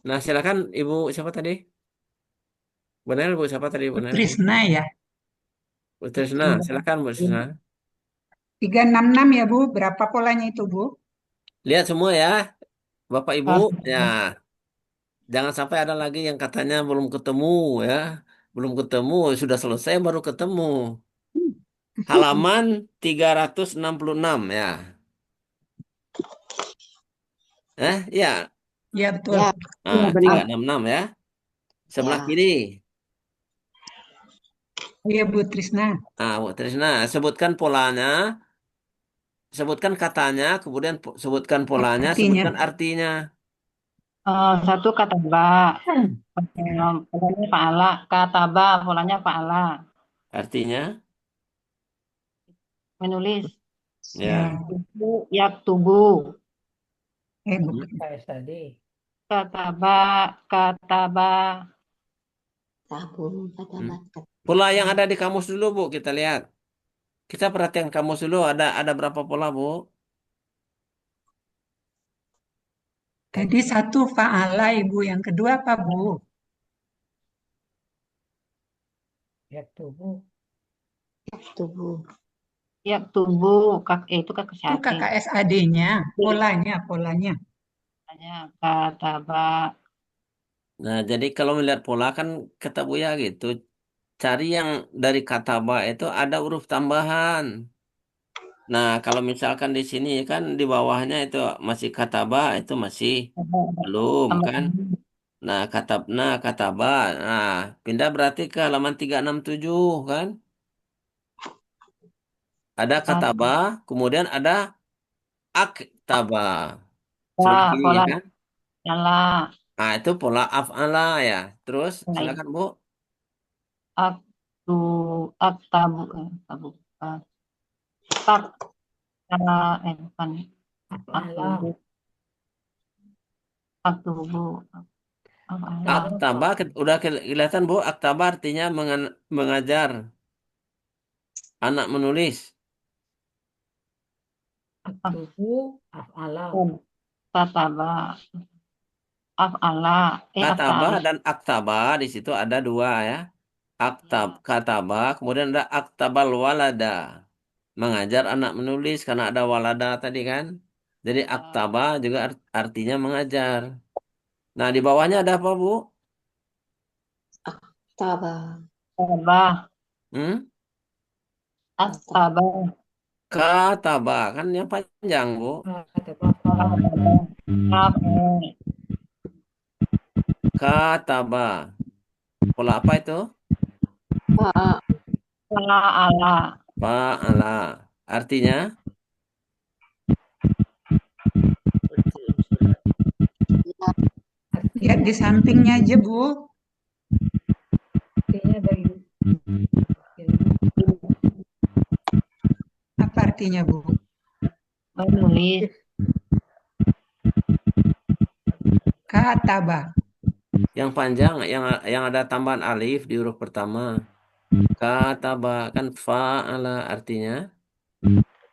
Nah, silakan Ibu siapa tadi? Benar Bu siapa tadi? Bu Benar Bu. Trisna ya. Bu Trisna, silakan Bu Trisna. 366 ya Bu, berapa polanya itu Bu? Lihat semua ya, Bapak Ibu. Oh, Ya, jangan sampai ada lagi yang katanya belum ketemu ya. Belum ketemu, sudah selesai baru ketemu. Halaman 366 ya. Ya. Ya betul. Ya, Nah, benar. 366 ya. Sebelah Ya. kiri. Iya Bu Trisna. Nah, Bu Trisna, sebutkan polanya, sebutkan katanya, kemudian sebutkan polanya, Artinya. sebutkan artinya. Satu kata ba, polanya fa'ala, kata ba, polanya fa'ala, Artinya, menulis. ya. Itu yaktubu, Bukan. KSAD. kataba, Tabung, katabat. Pola yang ada di kamus dulu, Bu, kita lihat. Kita perhatikan kamus dulu, ada berapa pola, Bu? Tadi satu fa'ala Ibu, yang kedua apa Bu? Yaktubu. Yaktubu. yaktubu, itu Itu KKSAD. KKSAD-nya, polanya. Kataba, Nah, jadi kalau melihat pola kan kata Buya gitu. Cari yang dari kata ba itu ada huruf tambahan. Nah, kalau misalkan di sini kan di bawahnya itu masih kata ba itu masih belum kan? Nah, kata ba. Nah, pindah berarti ke halaman 367 kan? Ada kata ba, kemudian ada aktaba. Sebelah kiri pola kan? salah, Nah, itu pola af'ala ya. Terus silakan Bu. aktu, aktabu, tabu, tak, bukan, aktubu, aktubu, Aktaba udah kelihatan Bu, aktaba artinya mengajar anak menulis. Aktubu af'ala. kataba, af'ala, Kataba aftala. dan aktaba di situ ada dua ya. Kataba, kemudian ada aktabal walada. Mengajar anak menulis karena ada walada tadi kan. Jadi aktaba juga artinya mengajar. Nah, di bawahnya ada apa, Bu? Taba. Aktaba. Kataba kan yang panjang, Bu. Kataba. Pola apa itu? Fa'ala. Fa'ala. Artinya? Lihat di sampingnya aja Bu. Artinya bagi Apa artinya Bu? Menulis. Kataba. Yang panjang, yang ada tambahan alif di huruf pertama. Kataba kan fa'ala artinya?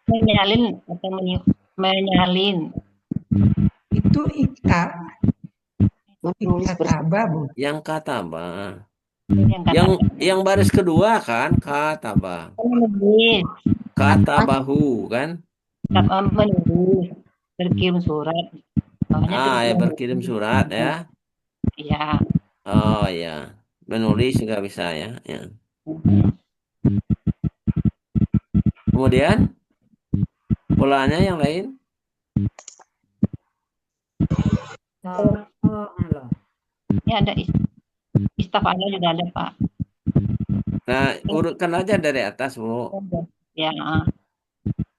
Menyalin atau menyalin. Itu kataba Bu. Yang kataba. Yang baris kedua kan kataba. Menulis. Katabahu kan? Menulis. berkirim surat. Bawahnya Ah, ya tulis berkirim surat ya. ya. Oh ya, menulis juga bisa ya. Ya. Kemudian polanya yang lain. Allah. Ini ada istafala juga ada, Pak. Nah, urutkan aja dari atas, Bu. Ya.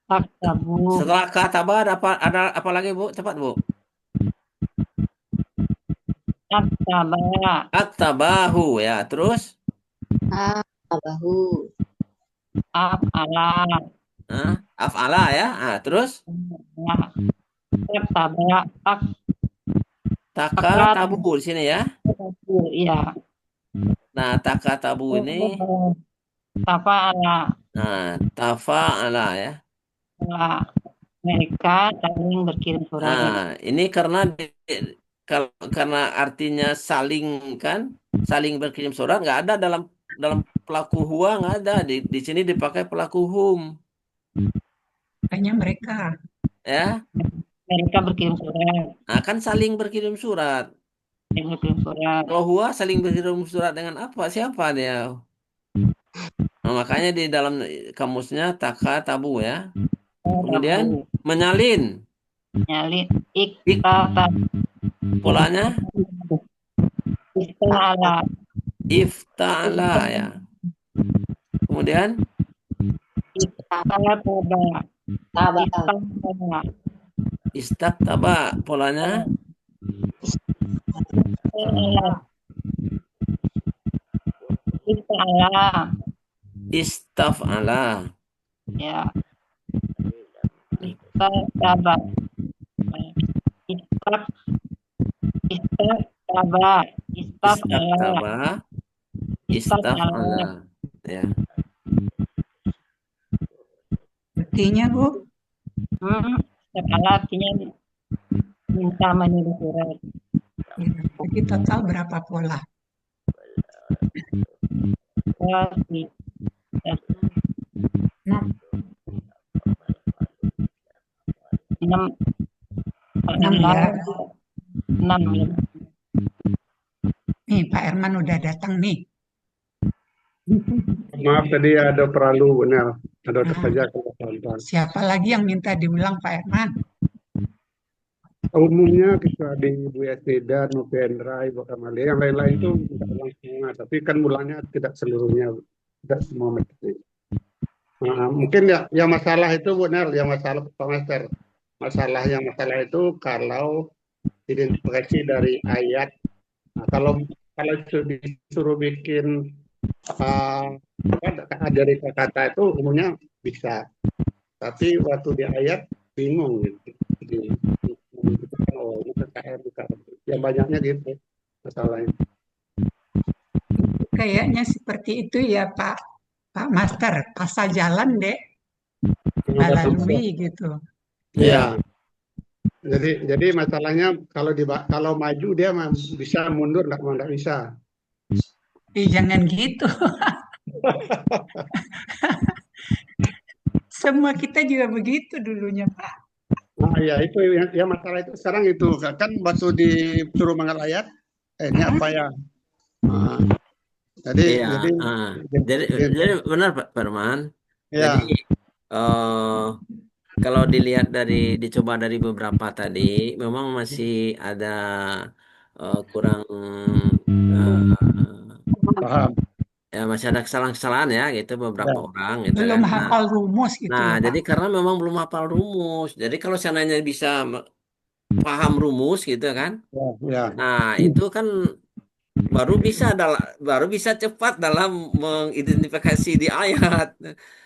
Taktabu. Setelah kata ada apa lagi, Bu? Cepat, Bu. Aktaba. Aktabahu ya. Terus? Abahu. Af'ala. Af'ala ya. Terus? Aktaba. Takatabu di sini ya. Iya. Nah, takatabu ini Tafa'ala. nah, tafa'ala ya. Mereka saling berkirim surat. Nah, ini karena artinya saling kan, saling berkirim surat nggak ada dalam pelaku huwa, nggak ada. Di sini dipakai pelaku hum. Hanya mereka. Ya. Mereka berkirim surat. Nah, kan saling berkirim surat. Kalau huwa saling berkirim surat dengan apa? Siapa dia? Nah, makanya di dalam kamusnya takatabu ya. Kemudian menyalin. Menyalin. Iktata. Polanya? Ifta'ala. Ifta'ala ya. Kemudian? Istaktaba. Polanya? Ifta'ala. Istaf'ala. Ya. Istaktaba. Istaktaba. Istaktaba. Istaf'ala. Ya. Artinya, Bu? Istaktaba artinya minta menulis surat. Ya, jadi total berapa pola? Enam ya. 6. Nih, Pak Herman udah datang nih. Maaf tadi ada perlu benar. Ada saja kalau Siapa lagi yang minta diulang, Pak Herman? umumnya kita di Bu Yasnida, Novi Endra, Ibu Kamalia, yang lain-lain itu minta ulang semua. Tapi kan mulanya tidak seluruhnya, tidak semua mesti. Nah, mungkin yang masalah itu benar, yang masalah Pak Master. Masalah itu kalau identifikasi dari ayat. Nah, kalau disuruh bikin dari kata itu umumnya bisa, tapi waktu di ayat bingung gitu. Oh, ini PKR bukan. Ya banyaknya gitu masalahnya. Kayaknya seperti itu ya Pak Master. Pasal jalan deh, melalui gitu. Ya. Jadi masalahnya kalau maju dia bisa, mundur nggak bisa. Jangan gitu. Semua kita juga begitu dulunya, Pak. Nah, ya itu ya masalah itu sekarang itu kan waktu disuruh manggal ayat, ini apa ya? Nah, jadi benar Pak Firman. Ya. Jadi kalau dilihat dicoba dari beberapa tadi, memang masih ada kurang paham. Ya masih ada kesalahan-kesalahan ya gitu beberapa orang gitu belum kan. hafal rumus gitu Nah, ya, jadi Pak. karena memang belum hafal rumus. Jadi kalau seandainya bisa paham rumus gitu kan. Ya. Nah, itu kan baru bisa cepat dalam mengidentifikasi di ayat.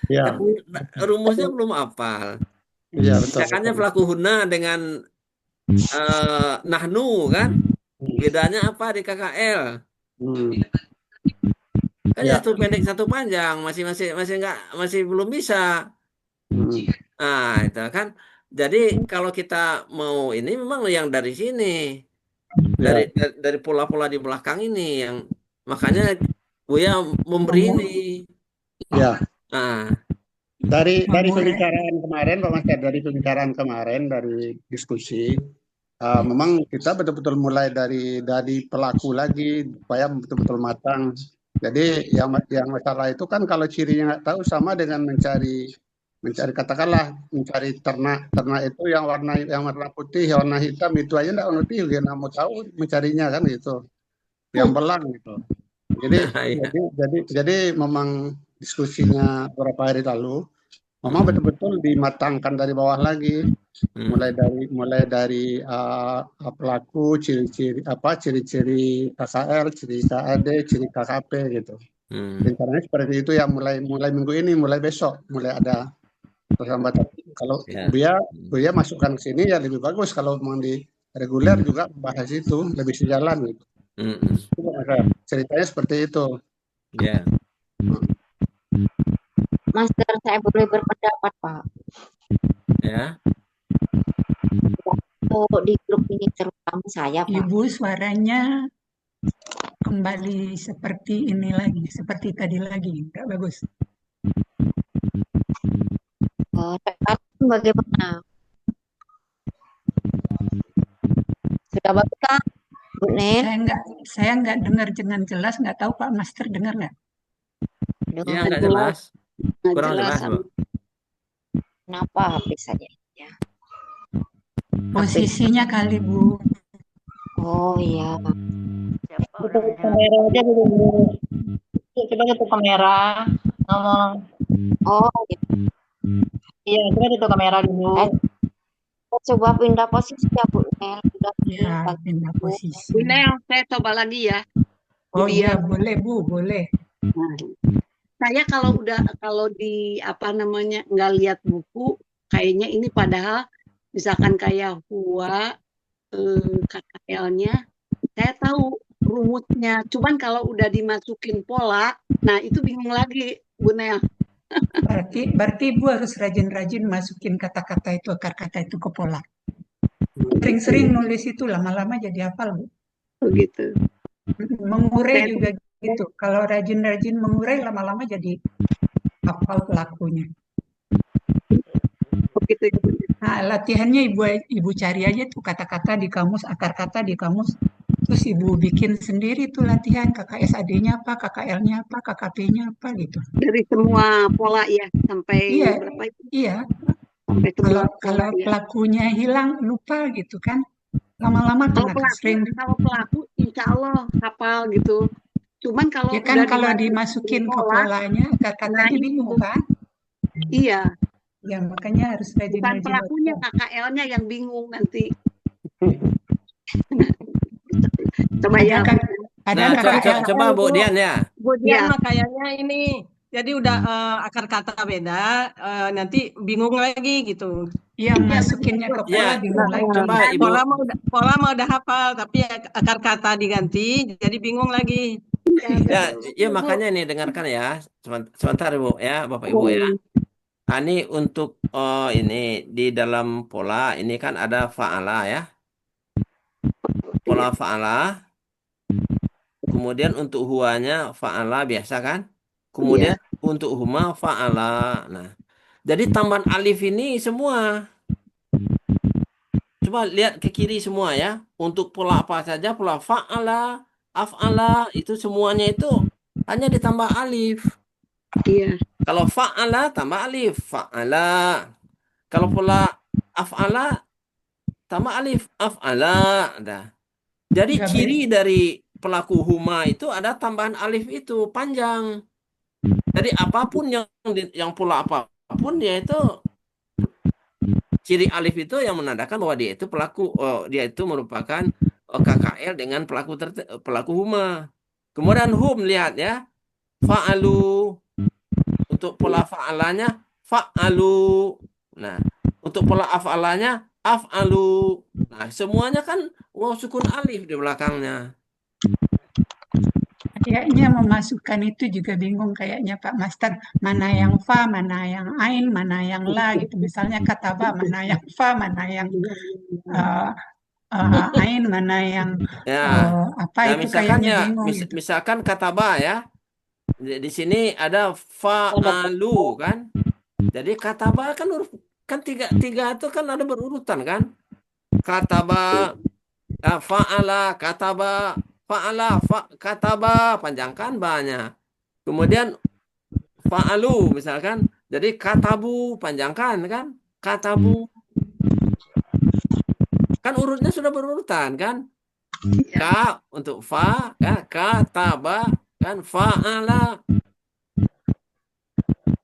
Ya. Tapi rumusnya belum hafal. Iya, betul. Misalkannya pelaku huna dengan nahnu kan. Bedanya apa di KKL? Kan Ya. satu pendek satu panjang masih belum bisa. Nah, itu kan. Jadi kalau kita mau ini memang yang dari sini. Dari pola-pola di belakang ini yang makanya Buya memberi ini. Ya. Nah, Dari mengurai. pembicaraan kemarin, Pak Master, dari pembicaraan kemarin, dari diskusi, memang kita betul-betul mulai dari pelaku lagi supaya betul-betul matang. Jadi yang masalah itu kan kalau cirinya nggak tahu sama dengan mencari katakanlah mencari ternak itu yang warna putih, yang warna hitam itu aja nggak ngerti, dia nggak mau tahu mencarinya kan gitu, yang belang gitu. Jadi Iya. jadi memang diskusinya beberapa hari lalu memang betul-betul dimatangkan dari bawah lagi, mulai dari pelaku, ciri-ciri KKL, ciri KAD, ciri KKP gitu. Rencananya seperti itu ya, mulai minggu ini, mulai besok, mulai ada perlambatan. Kalau Buya masukkan ke sini ya lebih bagus, kalau memang di reguler juga bahas itu lebih sejalan gitu. Ceritanya seperti itu. Ya. Master, saya boleh berpendapat, Pak. Ya. Untuk di grup ini terutama saya, Pak. Ibu suaranya kembali seperti ini lagi, seperti tadi lagi, nggak bagus. Sekarang bagaimana? Sudah bagus kah, Bu Nen? Saya nggak dengar dengan jelas, nggak tahu Pak Master dengar nggak? Iya, nggak jelas. Kurang jelas, Bu. Kenapa HP saja? Ya. Posisinya kali, Bu. Oh iya. Tutup kamera aja dulu. Coba tutup kamera, ngomong. Oh iya. Coba tutup kamera dulu. Coba pindah posisi ya, Bu Nel. Ya, pindah posisi. Bu Nel, saya coba lagi ya. Oh iya, boleh Bu, boleh. Nah, saya kalau di apa namanya nggak lihat buku, kayaknya ini padahal misalkan kayak HUA, KKL-nya, saya tahu rumusnya. Cuman kalau udah dimasukin pola, nah itu bingung lagi, Bu Nel. Berarti Ibu harus rajin-rajin masukin kata-kata itu, akar kata itu ke pola. Sering-sering nulis itu, lama-lama jadi hafal, Bu. Begitu. Mengurai juga gitu. Kalau rajin-rajin mengurai, lama-lama jadi hafal pelakunya. Nah, latihannya Ibu cari aja tuh kata-kata di kamus, akar kata di kamus. Terus Ibu bikin sendiri tuh latihan, KKSAD-nya apa, KKL-nya apa, KKP-nya apa gitu. Dari semua pola ya, sampai berapa itu? Iya. Sampai Kalau pelakunya hilang, lupa gitu kan. Lama-lama kalau kena sering. Kalau pelaku insya Allah hafal gitu. Cuman kalau ya kan udah kalau dimasukin ke polanya, kata-katanya bingung kan? Iya. Ya makanya harus rajin-rajin. Bukan pelakunya, KKL-nya yang bingung nanti. Coba ya. Coba Bu Dian ya. Bu Dian mah kayaknya ini. Jadi udah akar kata beda, nanti bingung lagi gitu. Iya, masukinnya ke pola bingung lagi. Coba Ibu. Pola mau udah hafal, tapi akar kata diganti, jadi bingung lagi. Ya makanya nih dengarkan ya, sebentar Bu ya, Bapak Ibu ya. Nah, ini untuk ini di dalam pola ini kan ada fa'ala ya. Pola fa'ala. Kemudian untuk huanya fa'ala biasa kan? Kemudian untuk huma fa'ala. Nah, jadi tambahan alif ini semua. Coba lihat ke kiri semua ya. Untuk pola apa saja, pola fa'ala, af'ala, itu semuanya itu hanya ditambah alif. Iya. Kalau fa'ala tambah alif, fa'ala. Kalau pola af'ala tambah alif, af'ala. Nah. Jadi ciri dari pelaku huma itu ada tambahan alif itu panjang. Jadi apapun yang pola apapun dia itu ciri alif itu yang menandakan bahwa dia itu pelaku, dia itu merupakan KKL dengan pelaku huma. Kemudian hum lihat ya, fa'alu. Untuk pola fa'alanya fa'alu. Nah, untuk pola af'alanya af'alu. Nah, semuanya kan waw sukun alif di belakangnya. Kayaknya memasukkan itu juga bingung kayaknya Pak Master. Mana yang fa, mana yang ain, mana yang la gitu. Misalnya kataba, mana yang fa, mana yang ain, mana yang apa itu kayaknya bingung. Gitu. Misalkan kataba ya. Di sini ada fa'alu kan? Jadi kataba kan huruf kan tiga itu kan ada berurutan kan. Kataba, fa'ala, kataba, fa'ala, kataba, panjangkan banyak. Kemudian fa'alu misalkan, jadi katabu, panjangkan kan, katabu. Kan urutnya sudah berurutan kan. Ka untuk fa, ya, kataba, kan fa'ala.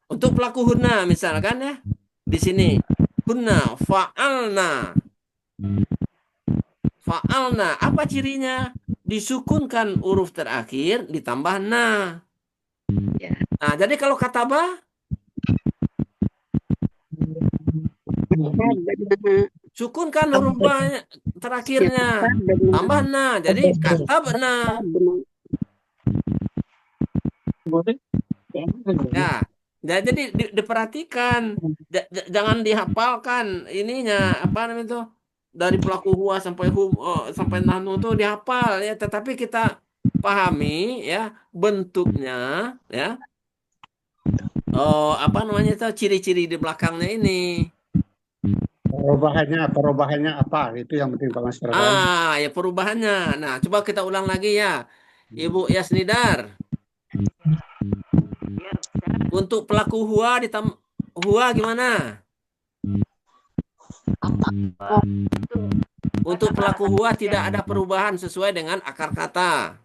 Untuk pelaku hunna misalkan ya, di sini hunna, fa'alna. Fa'alna, apa cirinya? Disukunkan huruf terakhir ditambah na. Nah, jadi kalau kataba sukunkan huruf terakhirnya tambah na. Jadi katabna. Ya, jadi diperhatikan, jangan dihafalkan ininya apa namanya itu dari pelaku huwa sampai sampai nahnu itu dihafal ya, tetapi kita pahami ya bentuknya ya. Apa namanya itu ciri-ciri di belakangnya ini. Perubahannya apa? Itu yang penting Pak Master. Ya perubahannya. Nah, coba kita ulang lagi ya. Ibu Yasnidar. Untuk pelaku huwa huwa gimana? Untuk pelaku huwa tidak ada perubahan sesuai dengan akar kata.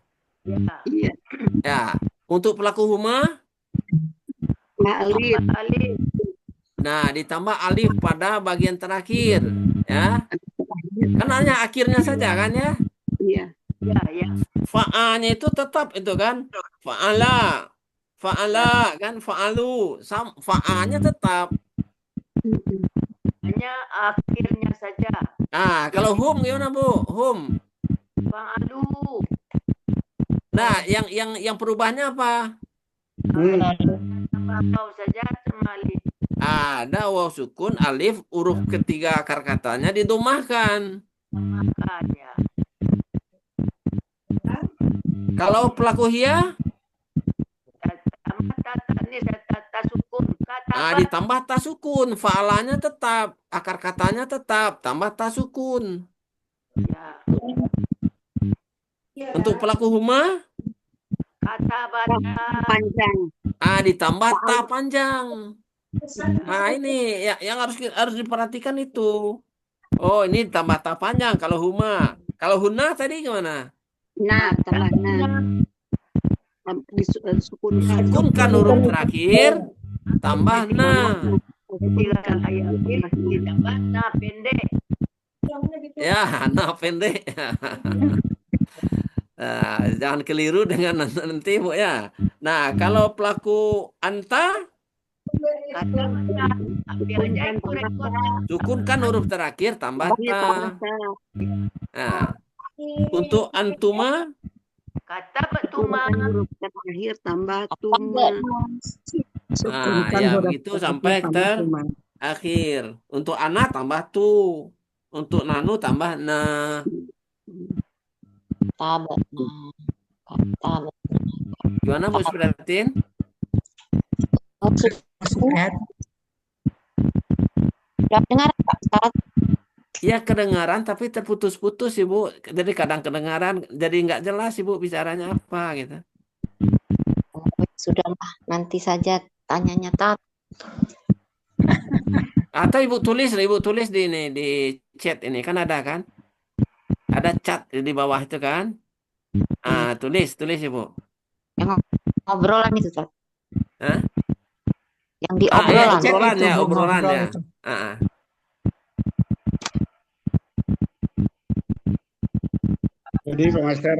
Ya. Untuk pelaku huma? Alif. Nah, ditambah alif pada bagian terakhir, ya. Kan hanya akhirnya saja kan ya? Iya. Fa'anya itu tetap itu kan? Fa'ala kan fa'alu. Fa'anya tetap. Hanya akhirnya saja. Nah, kalau hum gimana Bu? Hum. Fa'alu. Nah, yang perubahannya apa? Waw saja sama alif. Ada waw sukun, alif, huruf ketiga akar katanya didomahkan. Ya. Kalau pelaku hiya? Ditambah tasukun, fa'alanya tetap, akar katanya tetap, tambah tasukun. Untuk pelaku huma? Kata panjang. Ditambah ta panjang. Nah ini yang harus diperhatikan itu. Oh ini ditambah ta panjang kalau huma. Kalau huna tadi gimana? Nah, tambah nah. Sukunkan huruf terakhir, tambah na. Ditambah na pendek. Ya, na pendek. Nah, jangan keliru dengan nanti Bu ya. Nah, kalau pelaku anta, sukunkan huruf terakhir, tambah ta. Nah, untuk antuma, kata betuma huruf terakhir tambah tuma. Nah, ya begitu sampai terakhir. Untuk anak tambah tu. Untuk nanu tambah na. Gimana Bu Supratin? Dengar Pak? Ya kedengaran tapi terputus-putus Ibu. Jadi kadang kedengaran jadi nggak jelas Ibu bicaranya apa gitu. Sudahlah, nanti saja tanyanya Tat. Atau Ibu tulis di ini di chat ini kan ada kan? Ada chat di bawah itu kan? Tulis Ibu. Yang obrolan itu Tat. Hah? Yang di obrolan. Obrolan ya. Jadi Pak Master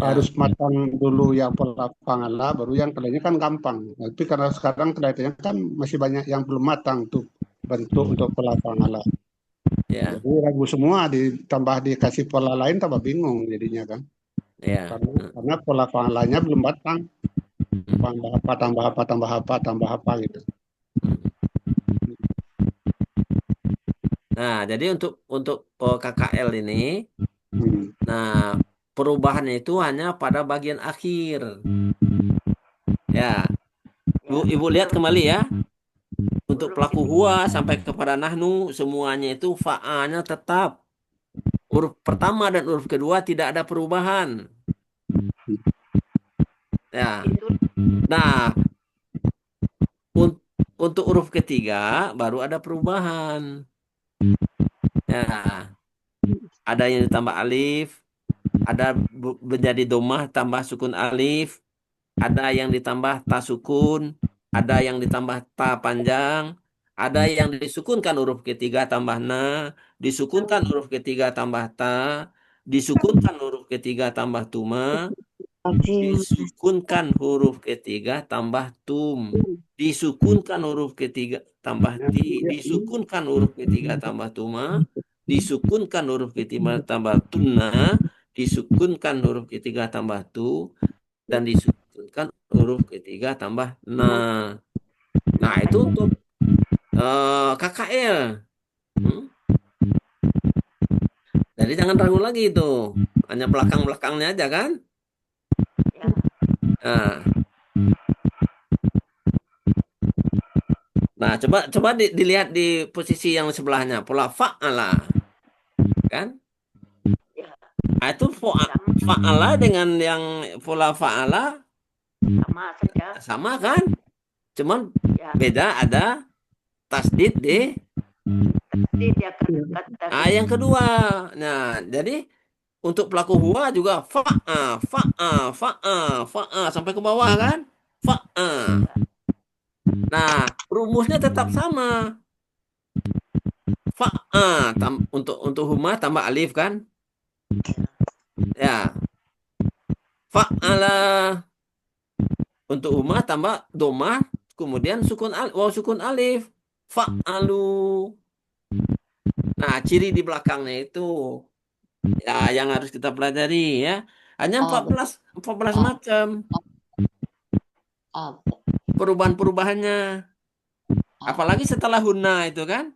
harus matang dulu yang pola pangala, baru yang kelihatannya kan gampang. Tapi karena sekarang kelihatannya kan masih banyak yang belum matang tuh bentuk untuk pola pangala. Ya. Jadi ragu semua, ditambah dikasih pola lain tambah bingung jadinya kan. Ya. Karena pola pangalanya belum matang. Tambah apa gitu. Nah, jadi untuk KKL ini, nah perubahannya itu hanya pada bagian akhir. Ya, Ibu lihat kembali ya. Untuk untuk pelaku huwa sampai kepada nahnu semuanya itu fa'anya tetap. Huruf pertama dan huruf kedua tidak ada perubahan. Ya. Nah, untuk huruf ketiga baru ada perubahan. Ya. Ada yang ditambah alif, ada menjadi domah tambah sukun alif, ada yang ditambah ta sukun, ada yang ditambah ta panjang, ada yang disukunkan huruf ketiga tambah na, disukunkan huruf ketiga tambah ta, disukunkan huruf ketiga tambah tuma, disukunkan huruf ketiga tambah tum, disukunkan huruf ketiga tambah ti, disukunkan huruf ketiga tambah tuma, disukunkan huruf ketiga tambah tunna, disukunkan huruf ketiga tambah tu, dan disukunkan huruf ketiga tambah na. Nah, itu untuk KKL. Jadi jangan ragu lagi itu. Hanya belakang-belakangnya aja kan? Nah, coba dilihat di posisi yang sebelahnya, pola fa'ala. Kan? Nah, itu fa'ala dengan yang pola fa'ala Sama saja. sama kan? Cuman beda ada tasdid di yang kedua. Nah, jadi untuk pelaku huwa juga fa'a sampai ke bawah kan? Fa'a. Nah, rumusnya tetap sama. Fa'a untuk huma tambah alif kan? Ya. Fa'ala untuk huma tambah domah kemudian sukun alif. Fa'alu. Nah, ciri di belakangnya itu ya yang harus kita pelajari ya. Hanya 14 macam perubahan-perubahannya. Apalagi setelah hunna itu kan?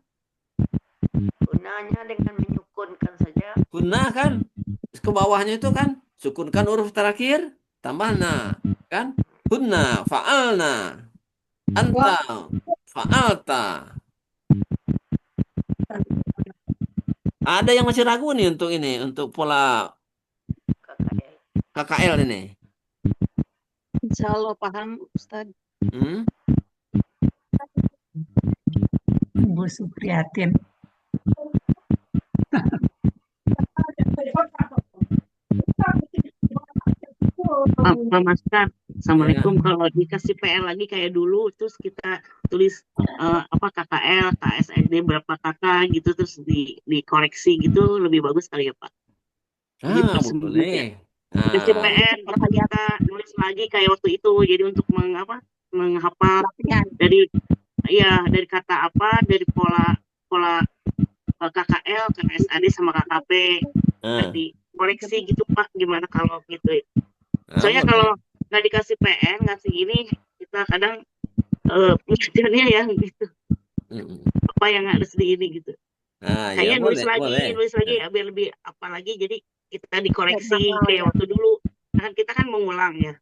Gunanya dengan menyukunkan saja. Hunna kan ke bawahnya itu kan sukunkan huruf terakhir tambah na kan? Hunna fa'alna. Anta fa'alta. Ada yang masih ragu nih untuk pola KKL ini. Insya Allah paham, Ustaz. Bu Supriyatin. Pak Master, Assalamualaikum. Kalau dikasih PR lagi kayak dulu, terus kita tulis KKL, KSND berapa kakak gitu, terus dikoreksi gitu, lebih bagus kali ya Pak. Jadi Boleh. Kasih PR, terus kita nulis lagi kayak waktu itu. Jadi untuk menghafal dari kata apa, dari pola KKL, KSAD sama KKP, dikoreksi gitu Pak. Gimana kalau gitu? Soalnya kalau nggak dikasih PR, ngasih gini, kita kadang mikirnya ya gitu. Apa yang harus di ini gitu. Kayaknya nulis lagi ya, biar lebih apa lagi. Jadi kita dikoreksi kayak waktu dulu. Kan kita kan mengulang ya.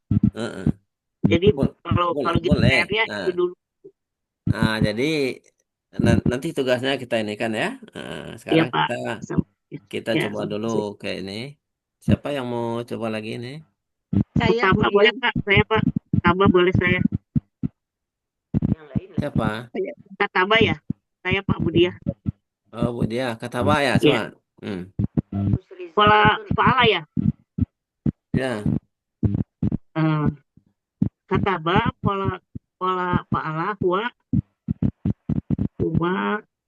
Jadi kalau gitu PR-nya itu dulu. Nah, jadi nanti tugasnya kita ini kan ya. Sekarang kita coba dulu kayak ini. Siapa yang mau coba lagi ini? Saya boleh Pak, saya Pak. Kataba boleh saya. Yang lain Siapa? Kataba ya, saya Pak Budia. Oh, Budia, Kataba ya, coba. Pola fa'ala ya. Ya. Kataba pola fa'ala huwa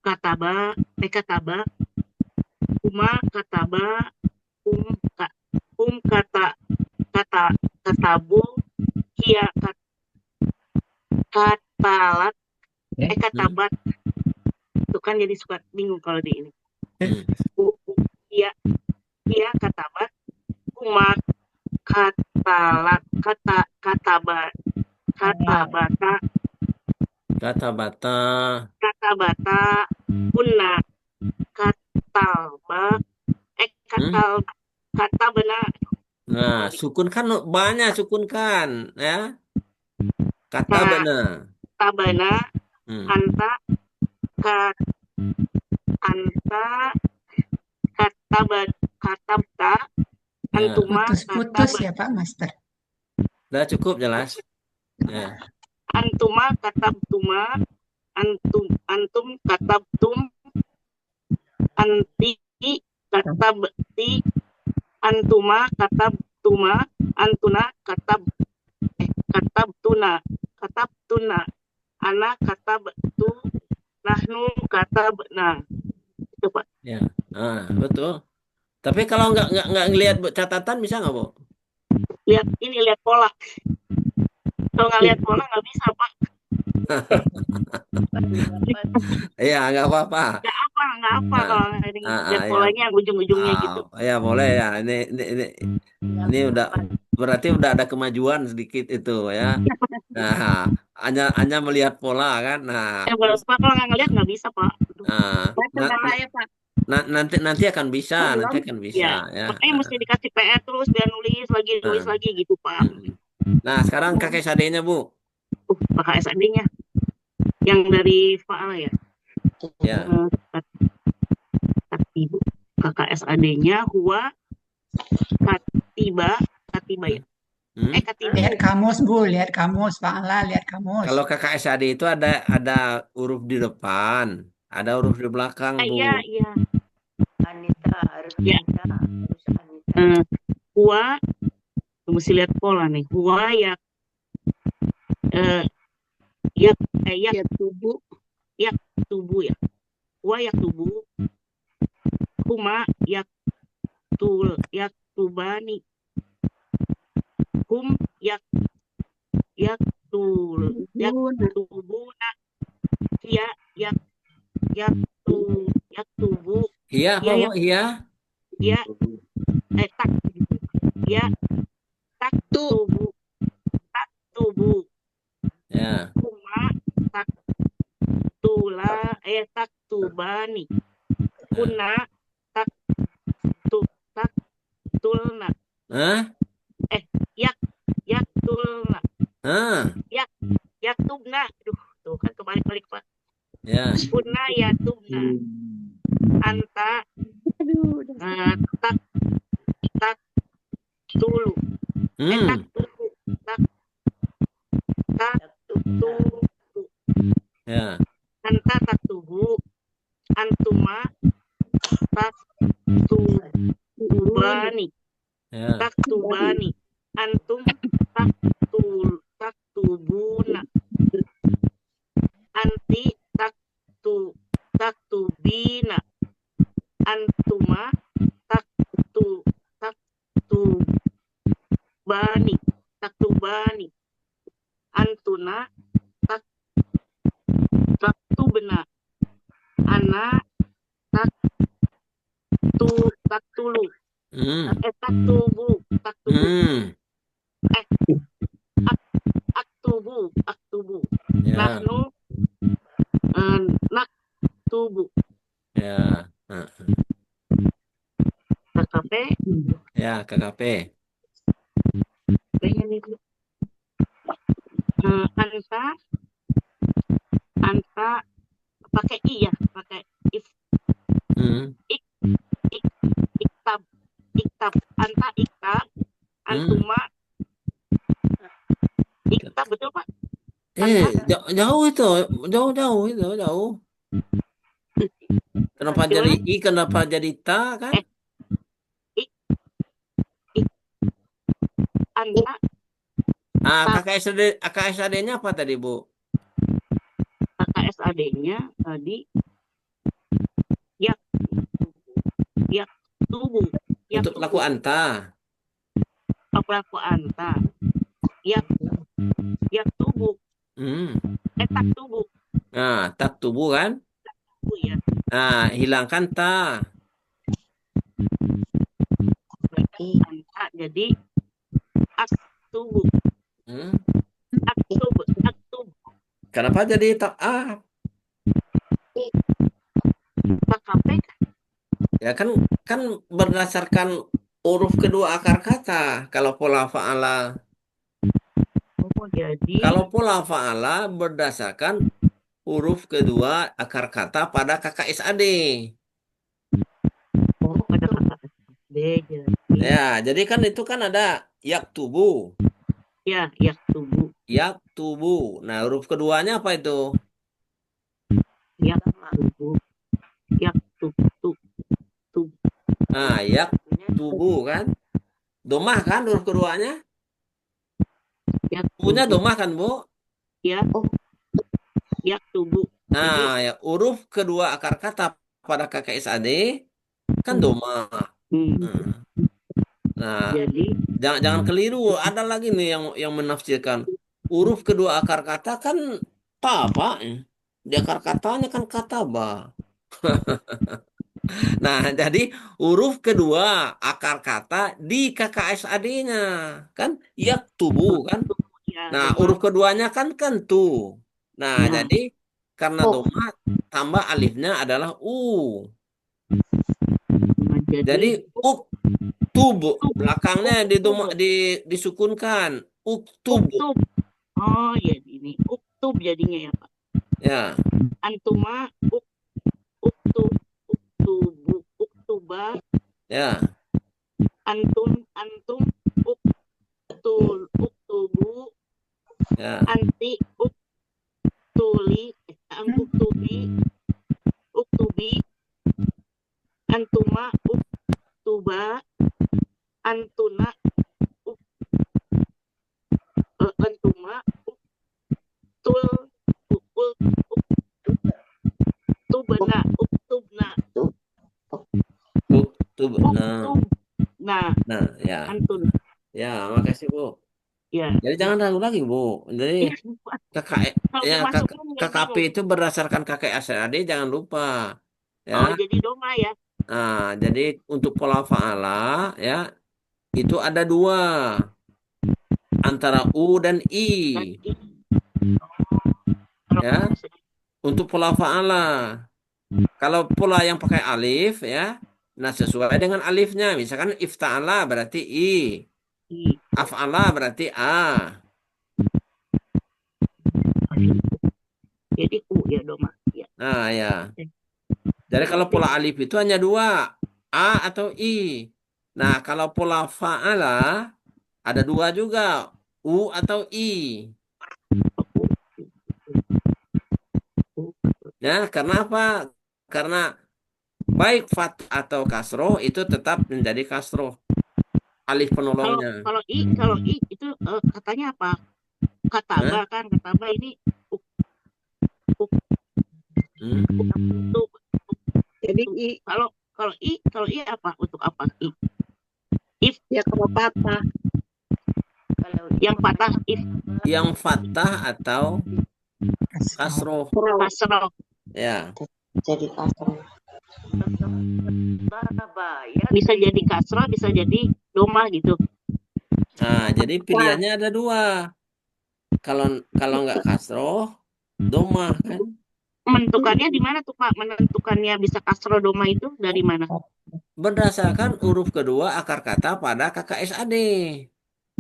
kataba katabu hiya katalat katabat. Itu kan jadi suka bingung kalau di ini. Iya katabat huma katalat katabata kunna katabana. Nah, sukunkan banyak sukunkan ya. Katabana Hmm. anta kat anta katabta Ya. antuma Putus-putus ya Pak Master. Udah cukup jelas. Ya. antuma katabtuma antum katabtum anti katabti antuma katabtuma antuna katabtuna ana katabtu nahnu katabna. Itu Pak. Ya. Betul. Tapi kalau nggak ngelihat catatan bisa nggak, Bu? Lihat pola. Kalau nggak lihat pola nggak bisa Pak. Iya, nggak apa-apa. Nggak apa kalau lihat Iya. polanya ujung-ujungnya gitu. Ya boleh ya. Ini udah berarti udah ada kemajuan sedikit itu ya. Nah, hanya melihat pola kan. Nah, Pak kalau nggak ngelihat nggak bisa Pak. Pak. Nanti akan bisa, nanti akan bisa ya. Makanya mesti dikasih PR terus biar nulis lagi gitu Pak. Nah, sekarang KKSAD-nya Bu. KKSAD-nya yang dari Fa'ala ya. Ya. KKSAD-nya huwa katiba ya. Katiba. Lihat kamus Bu, lihat kamus Fa'ala, lihat kamus. Kalau KKSAD itu ada huruf di depan, ada huruf di belakang, Bu. Iya. Anita harus Ya. Anita harus Anita. Huwa mesti lihat pola nih. Huwa yak tubuh ya. Huwa yak tubuh. Huma yak tubani. Hum yak tubuna. Hiya yak tubuh. Iya, apa Bu? Iya. Ya, tak. Ya, tak tubuh. Ya. Kuma tak tubani. Kuna tak tulna. Yak tulna. Yak tubna. Aduh, tuh kan kebalik-balik Pak. Ya. Kuna ya tubna. Anta tak tulu. Tak tulu. Ya. Anta tak tubu. Antuma tak tubani. Ya. Tak tubani. Antum tak tubuna. Anti tak tubina. Antuma tak tubani. Antuna tak tubna. Ana tak tulu. Tak tubu. Aktubu. Ya. Nahnu nak tubu. Ya. KKP. Ya, KKP. Anta pakai i ya, pakai if. Iktab. Anta iktab. Antuma iktab, betul Pak? Jauh itu, jauh. Kenapa jadi i? Kenapa jadi ta kan? Anta. KKSAD-nya apa tadi Bu? KKSAD-nya tadi yak tubuh. Untuk pelaku anta. Pelaku anta. Yak tubuh. Tak tubuh. Nah, tak tubuh kan? Tak tubuh ya. Nah, hilangkan ta. Anta jadi ak tubuh. Aktub. Kenapa jadi tak KKP? Ya kan berdasarkan huruf kedua akar kata. Kalau pola fa'ala. Jadi Kalau pola fa'ala berdasarkan huruf kedua akar kata pada KKSAD. Oh, ada kata SD jadi. Ya, jadi kan itu kan ada yaktubu. Ya, yaktubu. Yaktubu. Nah, huruf keduanya apa itu? Yaktubu. Yaktubu. Nah, yaktubu kan? Domah kan huruf keduanya? Punya domah kan, Bu? Ya. Yaktubu. Nah, ya, huruf kedua akar kata pada KKSAD kan domah. Nah, jangan keliru. Ada lagi nih yang menafsirkan huruf kedua akar kata kan ta, Pak. Di akar katanya kan kata ba. Nah, jadi huruf kedua akar kata di KKSAD-nya kan yaktubu kan. Nah, huruf keduanya kan tu. Nah, jadi karena domah tambah alifnya adalah u. Jadi uktub belakangnya disukunkan uktub. Oh ya ini uktub jadinya ya Pak. Ya. Antuma uktuba. Ya. Antum uktubu. Ya. Anti uktubi. Antuma uktuba. Antuna antuma Nah, ya. Antun. Ya, makasih Bu. Ya. Jadi jangan ragu lagi Bu. Jadi KKP itu berdasarkan KKSAD jangan lupa. Ya. Oh, jadi doma ya. Nah, jadi untuk pola fa'ala ya itu ada dua antara u dan i. Ya. Untuk pola fa'ala. Kalau pola yang pakai alif ya, nah sesuai dengan alifnya. Misalkan ifta'ala berarti i. Af'ala berarti a. Jadi u ya doma. Ya. Nah ya. Jadi kalau pola alif itu hanya dua, a atau i. Nah kalau pola fa'ala ada dua juga, u atau i. Ya, karena apa? Karena baik fat atau kasroh itu tetap menjadi kasroh. Alif penolongnya. Kalau i itu katanya apa? Kataba kan, kataba ini jadi i kalau i apa untuk apa i? If ya kalau patah. Kalau yang patah if. Yang fatah atau kasroh. Kasroh. Ya. Jadi kasroh. Bisa jadi kasroh, bisa jadi domah gitu. Nah, jadi pilihannya ada dua. Kalau nggak kasroh, domah kan? Menentukannya di mana tuh Pak? Menentukannya bisa kasroh domah itu dari mana? Berdasarkan huruf kedua akar kata pada KKSAD.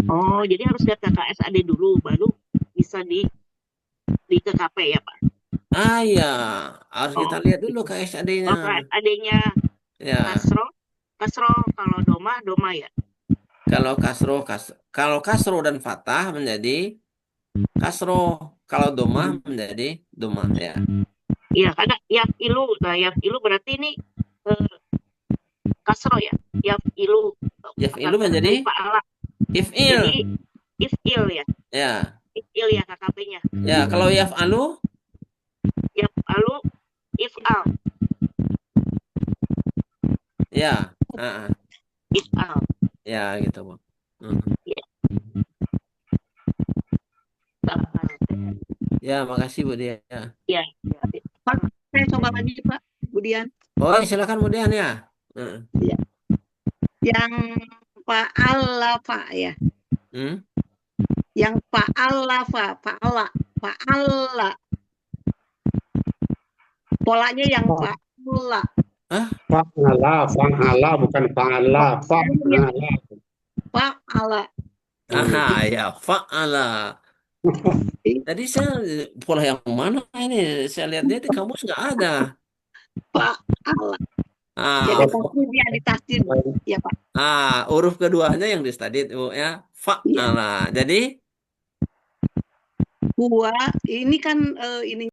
Oh, jadi harus lihat KKSAD dulu, baru bisa di KKP ya Pak? Ah ya, harus kita lihat dulu KKSAD-nya. Oh, KKSAD-nya ya. Kasroh kalau domah ya. Kalau kasroh dan fatah menjadi kasroh. Kalau domah menjadi domah ya. Iya, ada yafilu. Nah, yafilu berarti ini kasroh ya. Yafilu menjadi if'il. Jadi if'il ya. Ya. If'il ya KKP-nya. Ya, kalau yaf'alu? Yaf'alu if'al. Ya. If'al. Ya, gitu, Bu. Ya. Ya, makasih Bu Dian. Ya. Pak, saya coba lagi Pak, Budian. Oh, silakan Bu Dian ya. Ya. Yang fa'ala Pak ya. Yang fa'ala. Polanya yang fa'ala. Fa'ala bukan fa'ala. Fa'ala. Ya, fa'ala. Tadi saya pola yang mana ini? Saya lihat dia di kamus nggak ada. Pak Allah. Ah, Jadi pasti dia ditasdid, ya Pak. huruf keduanya yang distadid, Bu ya. Fa'ala. Jadi Huwa ini kan ini